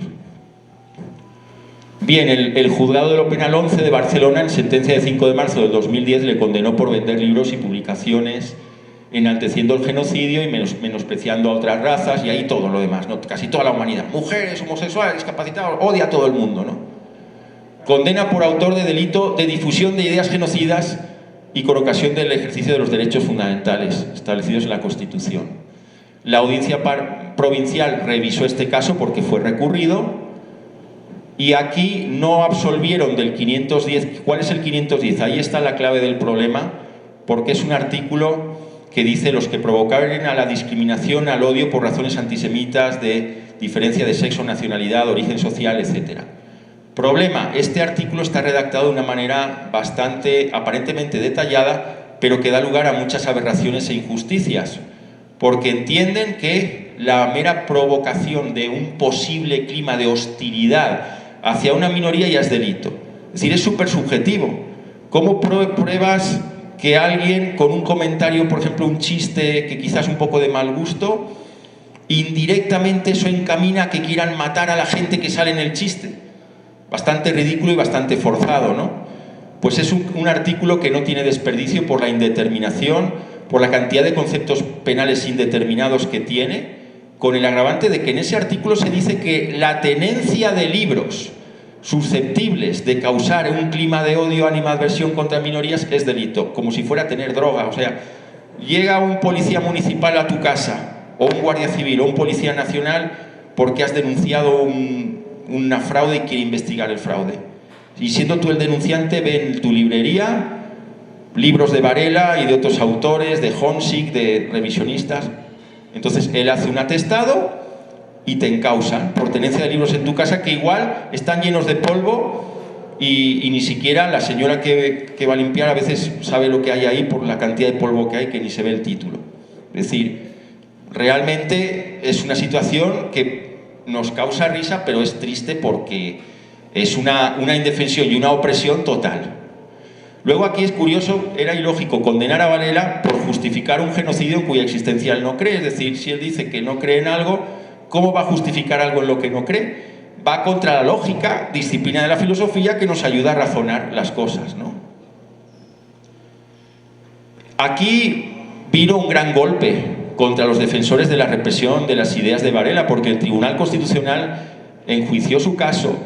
Bien, el Juzgado de lo Penal 11 de Barcelona, en sentencia de 5 de marzo del 2010, le condenó por vender libros y publicaciones enalteciendo el genocidio y menospreciando a otras razas y ahí todo lo demás, ¿no? Casi toda la humanidad, mujeres, homosexuales, discapacitados, odia a todo el mundo, ¿no? Condena por autor de delito de difusión de ideas genocidas y con ocasión del ejercicio de los derechos fundamentales establecidos en la Constitución. La Audiencia Provincial revisó este caso porque fue recurrido y aquí no absolvieron del 510. ¿Cuál es el 510? Ahí está la clave del problema, porque es un artículo que dice los que provocaren a la discriminación, al odio por razones antisemitas, de diferencia de sexo, nacionalidad, origen social, etc. Problema, este artículo está redactado de una manera bastante, aparentemente detallada, pero que da lugar a muchas aberraciones e injusticias, porque entienden que la mera provocación de un posible clima de hostilidad hacia una minoría ya es delito. Es decir, es súper subjetivo. ¿Cómo pruebas que alguien con un comentario, por ejemplo, un chiste que quizás un poco de mal gusto, indirectamente eso encamina a que quieran matar a la gente que sale en el chiste? Bastante ridículo y bastante forzado, ¿no? pues es un artículo que no tiene desperdicio por la indeterminación, por la cantidad de conceptos penales indeterminados que tiene, con el agravante de que en ese artículo se dice que la tenencia de libros susceptibles de causar un clima de odio, animadversión contra minorías es delito, como si fuera tener droga. O sea, llega un policía municipal a tu casa, o un guardia civil, o un policía nacional, porque has denunciado una fraude y quiere investigar el fraude. Y siendo tú el denunciante, ve en tu librería libros de Varela y de otros autores, de Honsick, de revisionistas. Entonces él hace un atestado y te encausan por tenencia de libros en tu casa que igual están llenos de polvo y ni siquiera la señora que va a limpiar a veces sabe lo que hay ahí por la cantidad de polvo que hay, que ni se ve el título. Es decir, realmente es una situación que nos causa risa, pero es triste porque es una indefensión y una opresión total. Luego aquí es curioso, era ilógico condenar a Varela por justificar un genocidio en cuya existencia él no cree. Es decir, si él dice que no cree en algo, ¿cómo va a justificar algo en lo que no cree? Va contra la lógica, disciplina de la filosofía que nos ayuda a razonar las cosas, ¿no? Aquí vino un gran golpe contra los defensores de la represión de las ideas de Varela, porque el Tribunal Constitucional enjuició su caso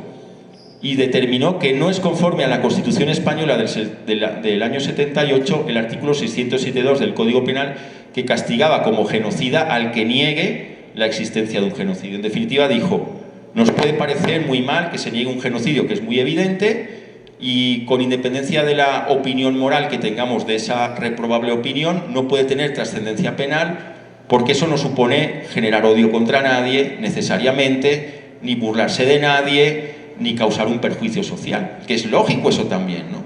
y determinó que no es conforme a la Constitución española del año 78 el artículo 607.2 del Código Penal, que castigaba como genocida al que niegue la existencia de un genocidio. En definitiva dijo, nos puede parecer muy mal que se niegue un genocidio que es muy evidente, y con independencia de la opinión moral que tengamos de esa reprobable opinión, no puede tener trascendencia penal, porque eso no supone generar odio contra nadie necesariamente, ni burlarse de nadie, ni causar un perjuicio social, que es lógico eso también, ¿no?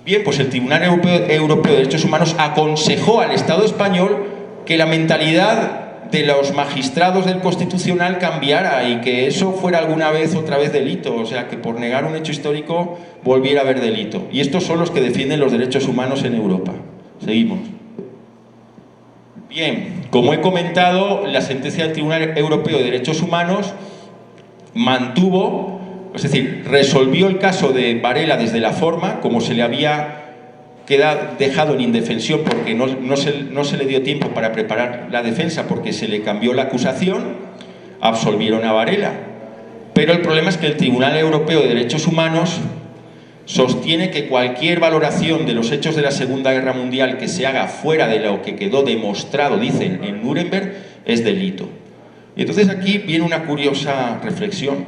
Bien, pues el Tribunal Europeo de Derechos Humanos aconsejó al Estado español que la mentalidad de los magistrados del Constitucional cambiara y que eso fuera alguna vez otra vez delito, o sea, que por negar un hecho histórico volviera a haber delito. Y estos son los que defienden los derechos humanos en Europa. Seguimos. Bien, como he comentado, la sentencia del Tribunal Europeo de Derechos Humanos mantuvo, es decir, resolvió el caso de Varela desde la forma, como se le había dejado en indefensión porque no se le dio tiempo para preparar la defensa porque se le cambió la acusación, absolvieron a Varela. Pero el problema es que el Tribunal Europeo de Derechos Humanos sostiene que cualquier valoración de los hechos de la Segunda Guerra Mundial que se haga fuera de lo que quedó demostrado, dicen, en Nuremberg, es delito. Y entonces aquí viene una curiosa reflexión.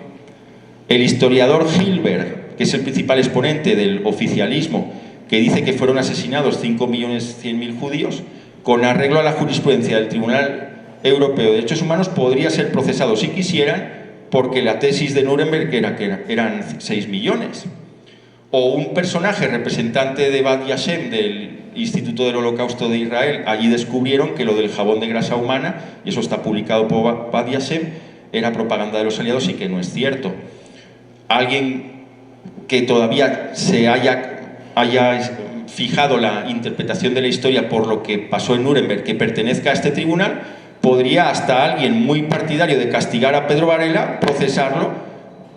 El historiador Hilbert, que es el principal exponente del oficialismo, que dice que fueron asesinados 5.100.000 judíos, con arreglo a la jurisprudencia del Tribunal Europeo de Derechos Humanos, podría ser procesado si quisieran, porque la tesis de Nuremberg era que eran 6 millones. O un personaje representante de Bad Yashem, del Instituto del Holocausto de Israel, allí descubrieron que lo del jabón de grasa humana, y eso está publicado por Bad Yashem, era propaganda de los aliados y que no es cierto. Alguien que todavía se haya fijado la interpretación de la historia por lo que pasó en Nuremberg, que pertenezca a este tribunal, podría hasta alguien muy partidario de castigar a Pedro Varela, procesarlo,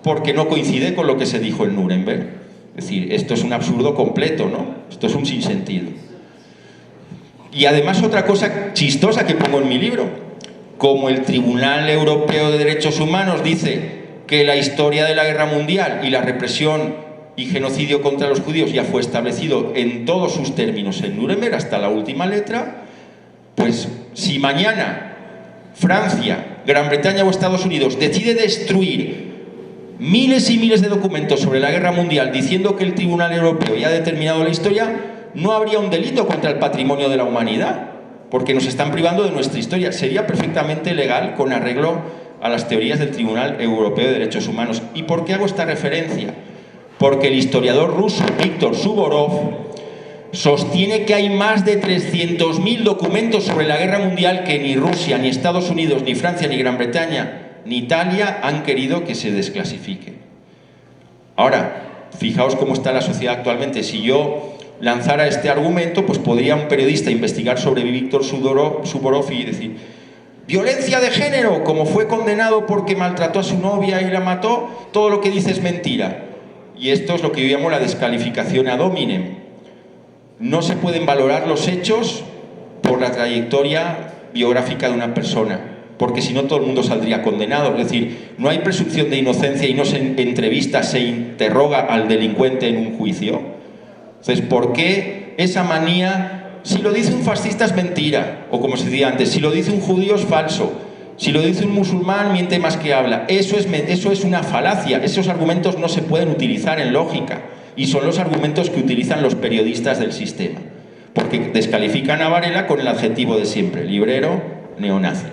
porque no coincide con lo que se dijo en Nuremberg. Es decir, esto es un absurdo completo, ¿no? Esto es un sinsentido. Y además otra cosa chistosa que pongo en mi libro, como el Tribunal Europeo de Derechos Humanos dice que la historia de la Guerra Mundial y la represión y genocidio contra los judíos ya fue establecido en todos sus términos en Nuremberg, hasta la última letra, pues si mañana Francia, Gran Bretaña o Estados Unidos decide destruir miles y miles de documentos sobre la Guerra Mundial diciendo que el Tribunal Europeo ya ha determinado la historia, no habría un delito contra el patrimonio de la humanidad, porque nos están privando de nuestra historia. Sería perfectamente legal con arreglo a las teorías del Tribunal Europeo de Derechos Humanos. ¿Y por qué hago esta referencia? Porque el historiador ruso Víctor Suvorov sostiene que hay más de 300.000 documentos sobre la Guerra Mundial que ni Rusia, ni Estados Unidos, ni Francia, ni Gran Bretaña, ni Italia han querido que se desclasifique. Ahora, fijaos cómo está la sociedad actualmente. Si yo lanzara este argumento, pues podría un periodista investigar sobre Víctor Suvorov y decir: violencia de género, como fue condenado porque maltrató a su novia y la mató, todo lo que dice es mentira. y esto es lo que yo llamo la descalificación ad hominem. No se pueden valorar los hechos por la trayectoria biográfica de una persona, porque si no todo el mundo saldría condenado. Es decir, no hay presunción de inocencia y no se entrevista, se interroga al delincuente en un juicio. Entonces, ¿por qué esa manía? Si lo dice un fascista es mentira, o como se decía antes, si lo dice un judío es falso, si lo dice un musulmán miente más que habla. Eso es una falacia. Esos argumentos no se pueden utilizar en lógica, y son los argumentos que utilizan los periodistas del sistema, porque descalifican a Varela con el adjetivo de siempre: librero, neonazi.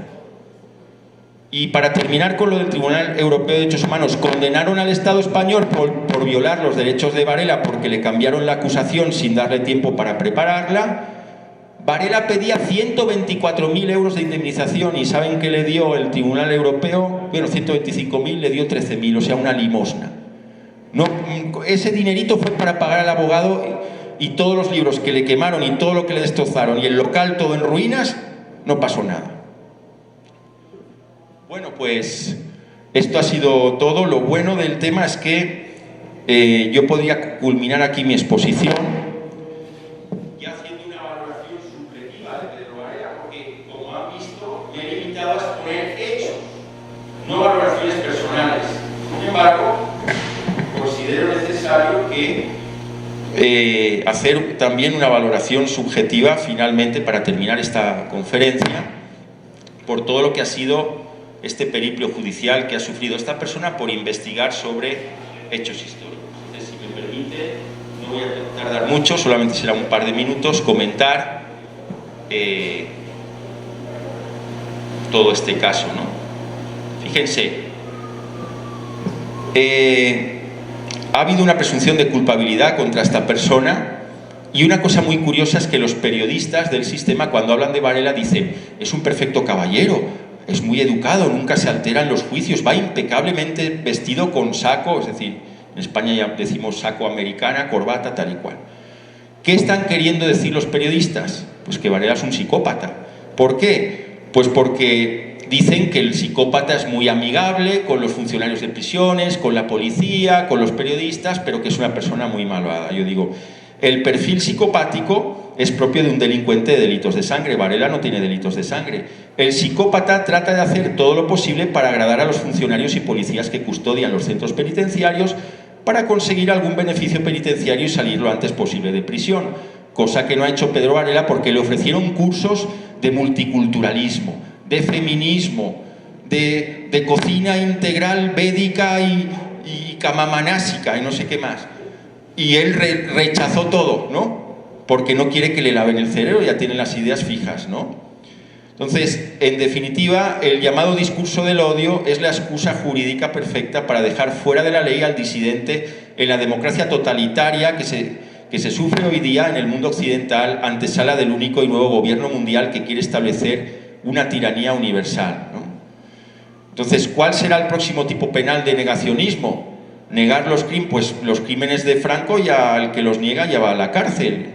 Y para terminar con lo del Tribunal Europeo de Derechos Humanos, condenaron al Estado español por violar los derechos de Varela porque le cambiaron la acusación sin darle tiempo para prepararla. Varela pedía 124.000 euros de indemnización, y ¿saben qué le dio el Tribunal Europeo? Bueno, 125.000, le dio 13.000, o sea, una limosna. No, ese dinerito fue para pagar al abogado, y todos los libros que le quemaron y todo lo que le destrozaron y el local todo en ruinas, no pasó nada. Bueno, pues esto ha sido todo. Lo bueno del tema es que yo podría culminar aquí mi exposición ya haciendo una valoración subjetiva de Pedro Varela, porque, como han visto, me he limitado a exponer hechos, no valoraciones personales. Sin embargo, considero necesario que hacer también una valoración subjetiva finalmente para terminar esta conferencia, por todo lo que ha sido este periplo judicial que ha sufrido esta persona por investigar sobre hechos históricos. Entonces, si me permite, no voy a tardar mucho, solamente será un par de minutos, comentar todo este caso, ¿no? Fíjense, ha habido una presunción de culpabilidad contra esta persona, y una cosa muy curiosa es que los periodistas del sistema, cuando hablan de Varela, dicen: es un perfecto caballero, es muy educado, nunca se altera en los juicios, va impecablemente vestido con saco, es decir, en España ya decimos saco americana, corbata, tal y cual. ¿Qué están queriendo decir los periodistas? Pues que Varela es un psicópata. ¿Por qué? Pues porque dicen que el psicópata es muy amigable con los funcionarios de prisiones, con la policía, con los periodistas, pero que es una persona muy malvada. Yo digo, el perfil psicopático es propio de un delincuente de delitos de sangre. Varela no tiene delitos de sangre. El psicópata trata de hacer todo lo posible para agradar a los funcionarios y policías que custodian los centros penitenciarios para conseguir algún beneficio penitenciario y salir lo antes posible de prisión, cosa que no ha hecho Pedro Varela, porque le ofrecieron cursos de multiculturalismo, de feminismo, de cocina integral védica y camamanásica y no sé qué más. Y él rechazó todo, ¿no? Porque no quiere que le laven el cerebro, ya tiene las ideas fijas, ¿no? Entonces, en definitiva, el llamado discurso del odio es la excusa jurídica perfecta para dejar fuera de la ley al disidente en la democracia totalitaria que se sufre hoy día en el mundo occidental, antesala del único y nuevo gobierno mundial que quiere establecer una tiranía universal, ¿no? Entonces, ¿cuál será el próximo tipo penal de negacionismo? Negar los crímenes, pues los crímenes de Franco, ya el que los niega ya va a la cárcel.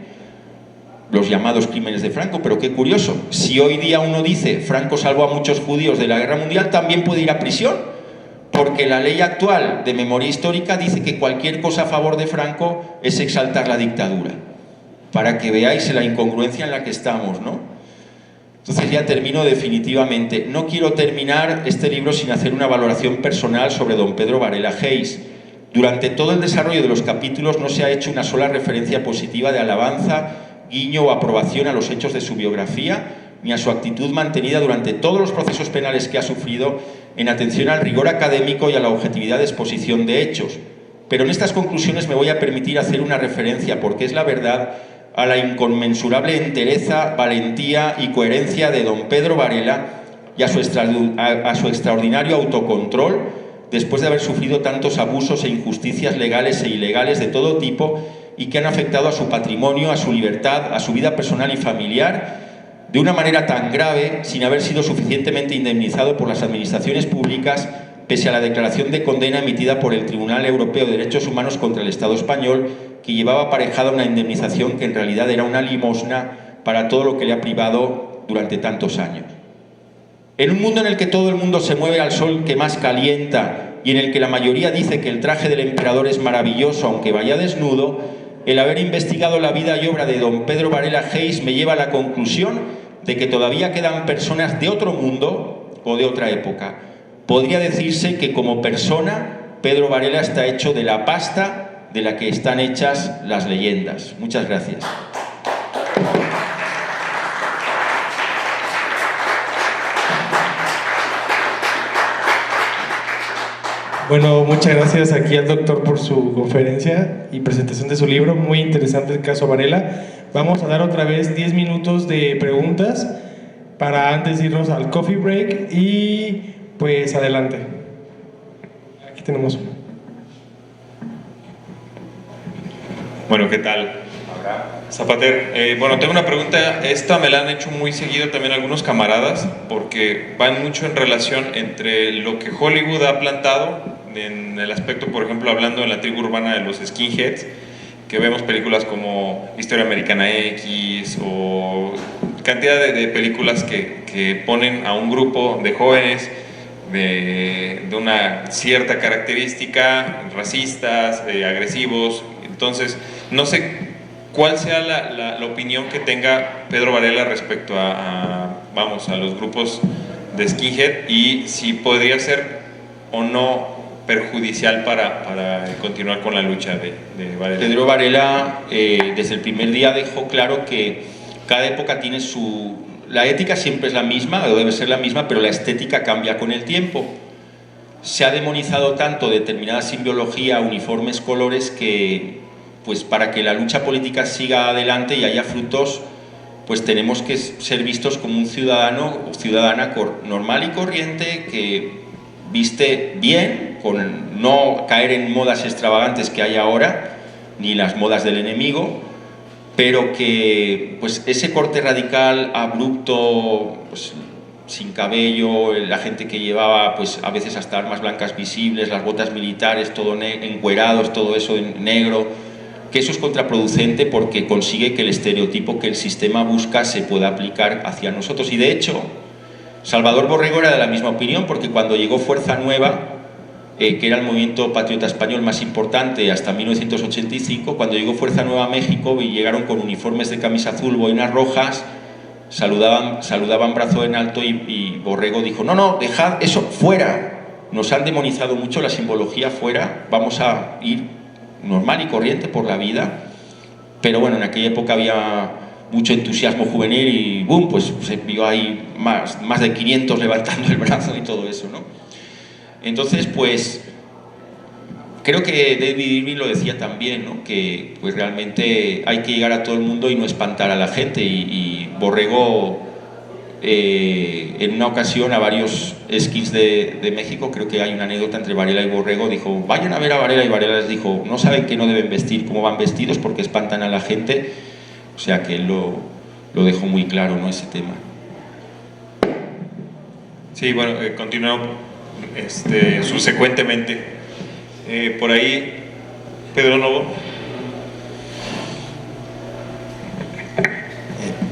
Los llamados crímenes de Franco, pero qué curioso, si hoy día uno dice Franco salvó a muchos judíos de la guerra mundial, también puede ir a prisión, porque la ley actual de memoria histórica dice que cualquier cosa a favor de Franco es exaltar la dictadura, para que veáis la incongruencia en la que estamos, ¿no? Entonces ya termino definitivamente. No quiero terminar este libro sin hacer una valoración personal sobre don Pedro Varela Geis. Durante todo el desarrollo de los capítulos no se ha hecho una sola referencia positiva de alabanza, guiño o aprobación a los hechos de su biografía, ni a su actitud mantenida durante todos los procesos penales que ha sufrido, en atención al rigor académico y a la objetividad de exposición de hechos. Pero en estas conclusiones me voy a permitir hacer una referencia, porque es la verdad, a la inconmensurable entereza, valentía y coherencia de don Pedro Varela y a su extraordinario autocontrol, después de haber sufrido tantos abusos e injusticias legales e ilegales de todo tipo, y que han afectado a su patrimonio, a su libertad, a su vida personal y familiar, de una manera tan grave, sin haber sido suficientemente indemnizado por las administraciones públicas, pese a la declaración de condena emitida por el Tribunal Europeo de Derechos Humanos contra el Estado español, que llevaba aparejada una indemnización que en realidad era una limosna para todo lo que le ha privado durante tantos años. En un mundo en el que todo el mundo se mueve al sol que más calienta y en el que la mayoría dice que el traje del emperador es maravilloso aunque vaya desnudo, el haber investigado la vida y obra de don Pedro Varela Hayes me lleva a la conclusión de que todavía quedan personas de otro mundo o de otra época. Podría decirse que como persona, Pedro Varela está hecho de la pasta de la que están hechas las leyendas. Muchas gracias. Bueno, muchas gracias aquí al doctor por su conferencia y presentación de su libro. Muy interesante el caso Varela. Vamos a dar otra vez 10 minutos de preguntas para antes de irnos al coffee break y pues adelante. Aquí tenemos uno. Bueno, ¿qué tal? Zapater, bueno, tengo una pregunta. Esta me la han hecho muy seguido también algunos camaradas, porque van mucho en relación entre lo que Hollywood ha plantado en el aspecto, por ejemplo, hablando de la tribu urbana de los skinheads, que vemos películas como Historia Americana X o cantidad de películas que ponen a un grupo de jóvenes de una cierta característica, racistas, agresivos. Entonces, no sé cuál sea la opinión que tenga Pedro Varela respecto a los grupos de skinhead y si podría ser o no perjudicial para continuar con la lucha de Varela. Pedro Varela desde el primer día dejó claro que cada época tiene su... La ética siempre es la misma, o debe ser la misma, pero la estética cambia con el tiempo. Se ha demonizado tanto determinada simbología, uniformes, colores, que pues para que la lucha política siga adelante y haya frutos, pues tenemos que ser vistos como un ciudadano o ciudadana normal y corriente que viste bien, con no caer en modas extravagantes que hay ahora, ni las modas del enemigo, pero que pues ese corte radical, abrupto, pues, sin cabello, la gente que llevaba pues a veces hasta armas blancas visibles, las botas militares, todo encuerados, todo eso en negro, que eso es contraproducente porque consigue que el estereotipo que el sistema busca se pueda aplicar hacia nosotros. Y de hecho, Salvador Borrego era de la misma opinión, porque cuando llegó Fuerza Nueva, que era el movimiento patriota español más importante hasta 1985, cuando llegó Fuerza Nueva a México y llegaron con uniformes de camisa azul, boinas rojas, saludaban brazo en alto y Borrego dijo, no, dejad eso fuera, nos han demonizado mucho la simbología fuera, vamos a ir normal y corriente por la vida. Pero bueno, en aquella época había mucho entusiasmo juvenil y boom, pues se vio ahí más de 500 levantando el brazo y todo eso, ¿no? Entonces, pues creo que David Irving lo decía también, ¿no? Que pues realmente hay que llegar a todo el mundo y no espantar a la gente, y Borrego en una ocasión a varios skins de México, creo que hay una anécdota entre Varela y Borrego, dijo, vayan a ver a Varela, y Varela les dijo, no saben que no deben vestir como van vestidos porque espantan a la gente. O sea que él lo dejó muy claro, ¿no? Ese tema. Sí, bueno, continúo subsecuentemente. Por ahí, Pedro Novo.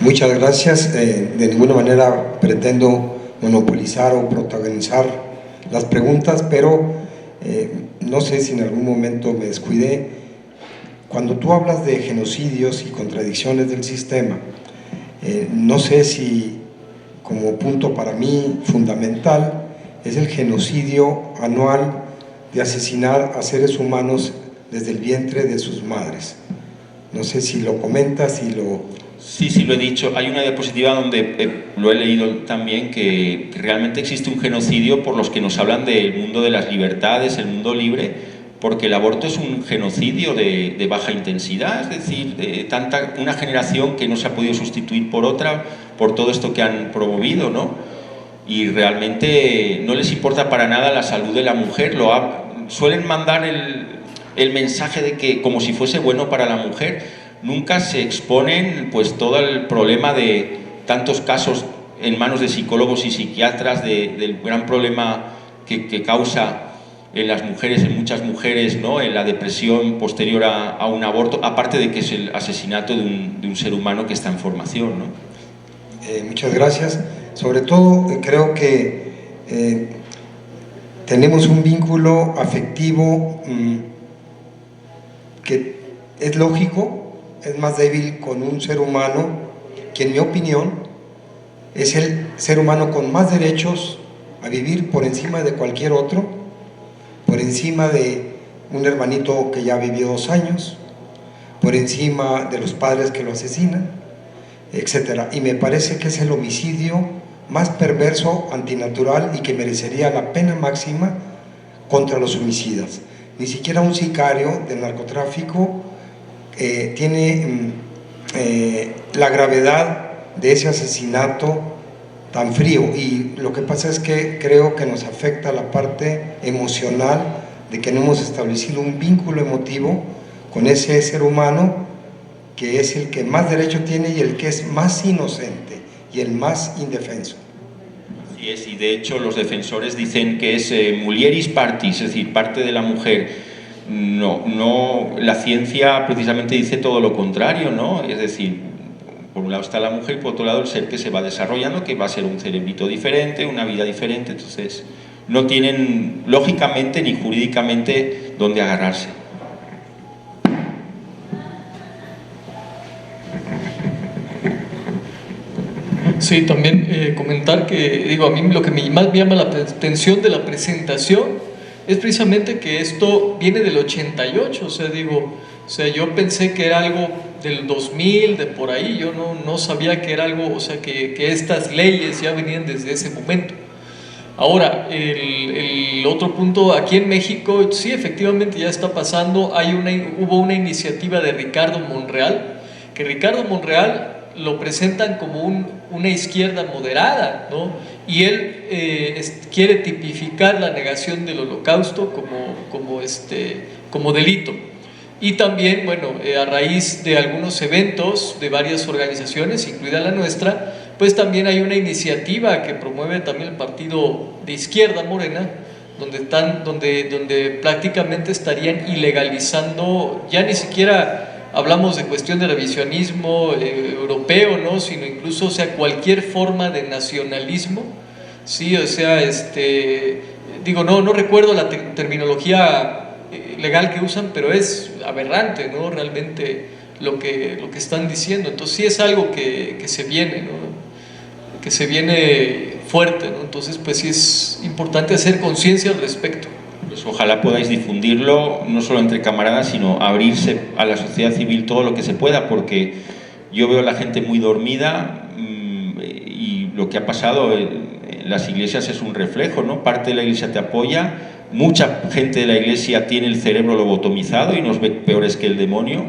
Muchas gracias. De ninguna manera pretendo monopolizar o protagonizar las preguntas, pero no sé si en algún momento me descuidé. Cuando tú hablas de genocidios y contradicciones del sistema, no sé si como punto para mí fundamental es el genocidio anual de asesinar a seres humanos desde el vientre de sus madres. No sé si lo comentas y lo... Sí, lo he dicho. Hay una diapositiva donde lo he leído también, que realmente existe un genocidio por los que nos hablan del mundo de las libertades, el mundo libre, porque el aborto es un genocidio de baja intensidad, es decir, una generación que no se ha podido sustituir por otra, por todo esto que han promovido, ¿no? Y realmente no les importa para nada la salud de la mujer. Suelen mandar el mensaje de que como si fuese bueno para la mujer. Nunca se exponen pues todo el problema de tantos casos en manos de psicólogos y psiquiatras del gran problema que causa en las mujeres, en muchas mujeres, ¿no? En la depresión posterior a un aborto, aparte de que es el asesinato de un ser humano que está en formación, ¿no? Muchas gracias. Sobre todo creo que tenemos un vínculo afectivo que es lógico, es más débil con un ser humano que, en mi opinión, es el ser humano con más derechos a vivir por encima de cualquier otro, por encima de un hermanito que ya vivió 2 años, por encima de los padres que lo asesinan, etc. Y me parece que es el homicidio más perverso, antinatural y que merecería la pena máxima contra los homicidas. Ni siquiera un sicario del narcotráfico tiene la gravedad de ese asesinato tan frío, y lo que pasa es que creo que nos afecta la parte emocional de que no hemos establecido un vínculo emotivo con ese ser humano que es el que más derecho tiene y el que es más inocente y el más indefenso. Así es, y de hecho los defensores dicen que es mulieris partis, es decir, parte de la mujer. No, la ciencia precisamente dice todo lo contrario, ¿no? Es decir, por un lado está la mujer y por otro lado el ser que se va desarrollando, que va a ser un cerebrito diferente, una vida diferente, entonces no tienen lógicamente ni jurídicamente dónde agarrarse. Sí, también comentar que, digo, a mí lo que más me llama la atención de la presentación es precisamente que esto viene del 88, o sea, yo pensé que era algo del 2000, de por ahí, yo no sabía que era algo, o sea, que estas leyes ya venían desde ese momento. Ahora, el otro punto, aquí en México, sí, efectivamente ya está pasando, hubo una iniciativa de Ricardo Monreal, que Ricardo Monreal lo presentan como una izquierda moderada, ¿no? Y él quiere tipificar la negación del holocausto como delito. Y también, bueno, a raíz de algunos eventos de varias organizaciones, incluida la nuestra, pues también hay una iniciativa que promueve también el partido de izquierda, Morena, donde prácticamente estarían ilegalizando, ya ni siquiera hablamos de cuestión de revisionismo europeo, ¿no? Sino incluso, o sea, cualquier forma de nacionalismo, sí, o sea, digo, no recuerdo la terminología legal que usan, pero es aberrante, ¿no? Realmente lo que están diciendo. Entonces sí es algo que se viene, ¿no? Que se viene fuerte, ¿no? Entonces pues sí es importante hacer conciencia al respecto. Pues ojalá podáis difundirlo, no solo entre camaradas, sino abrirse a la sociedad civil todo lo que se pueda, porque yo veo a la gente muy dormida y lo que ha pasado en las iglesias es un reflejo, ¿no? Parte de la iglesia te apoya, mucha gente de la iglesia tiene el cerebro lobotomizado y nos ve peores que el demonio,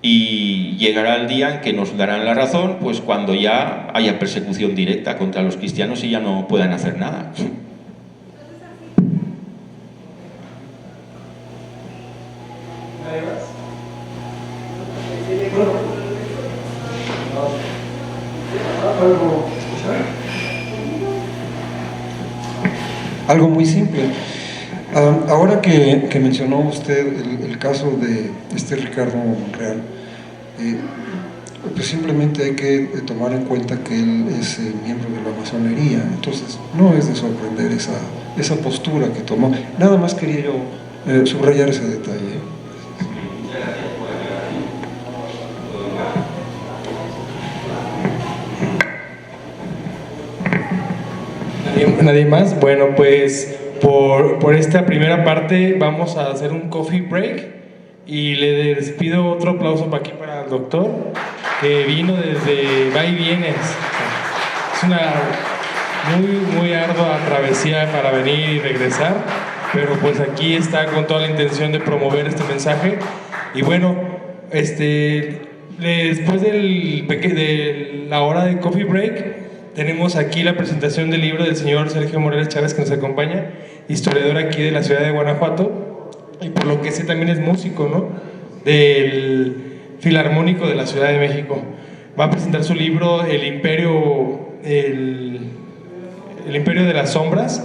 y llegará el día en que nos darán la razón, pues cuando ya haya persecución directa contra los cristianos y ya no puedan hacer nada. Algo muy simple. Ahora que mencionó usted el caso de Ricardo Monreal, pues simplemente hay que tomar en cuenta que él es miembro de la masonería, entonces no es de sorprender esa postura que tomó. Nada más quería yo subrayar ese detalle. ¿Nadie más? Bueno, pues por esta primera parte vamos a hacer un coffee break y les pido otro aplauso para aquí para el doctor, que vino desde va y vienes. Es una muy ardua travesía para venir y regresar, pero pues aquí está con toda la intención de promover este mensaje. Y bueno, después de la hora de coffee break, tenemos aquí la presentación del libro del señor Sergio Morales Chávez, que nos acompaña, historiador aquí de la ciudad de Guanajuato, y por lo que sé también es músico, ¿no? Del Filarmónico de la Ciudad de México. Va a presentar su libro El Imperio de las Sombras.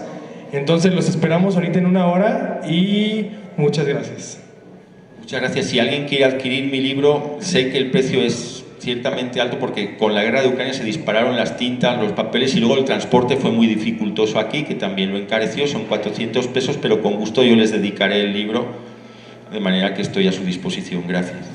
Entonces los esperamos ahorita en 1 hora y muchas gracias. Muchas gracias. Si alguien quiere adquirir mi libro, sé que el precio es ciertamente alto porque con la guerra de Ucrania se dispararon las tintas, los papeles y luego el transporte fue muy dificultoso aquí, que también lo encareció, son 400 pesos, pero con gusto yo les dedicaré el libro, de manera que estoy a su disposición. Gracias.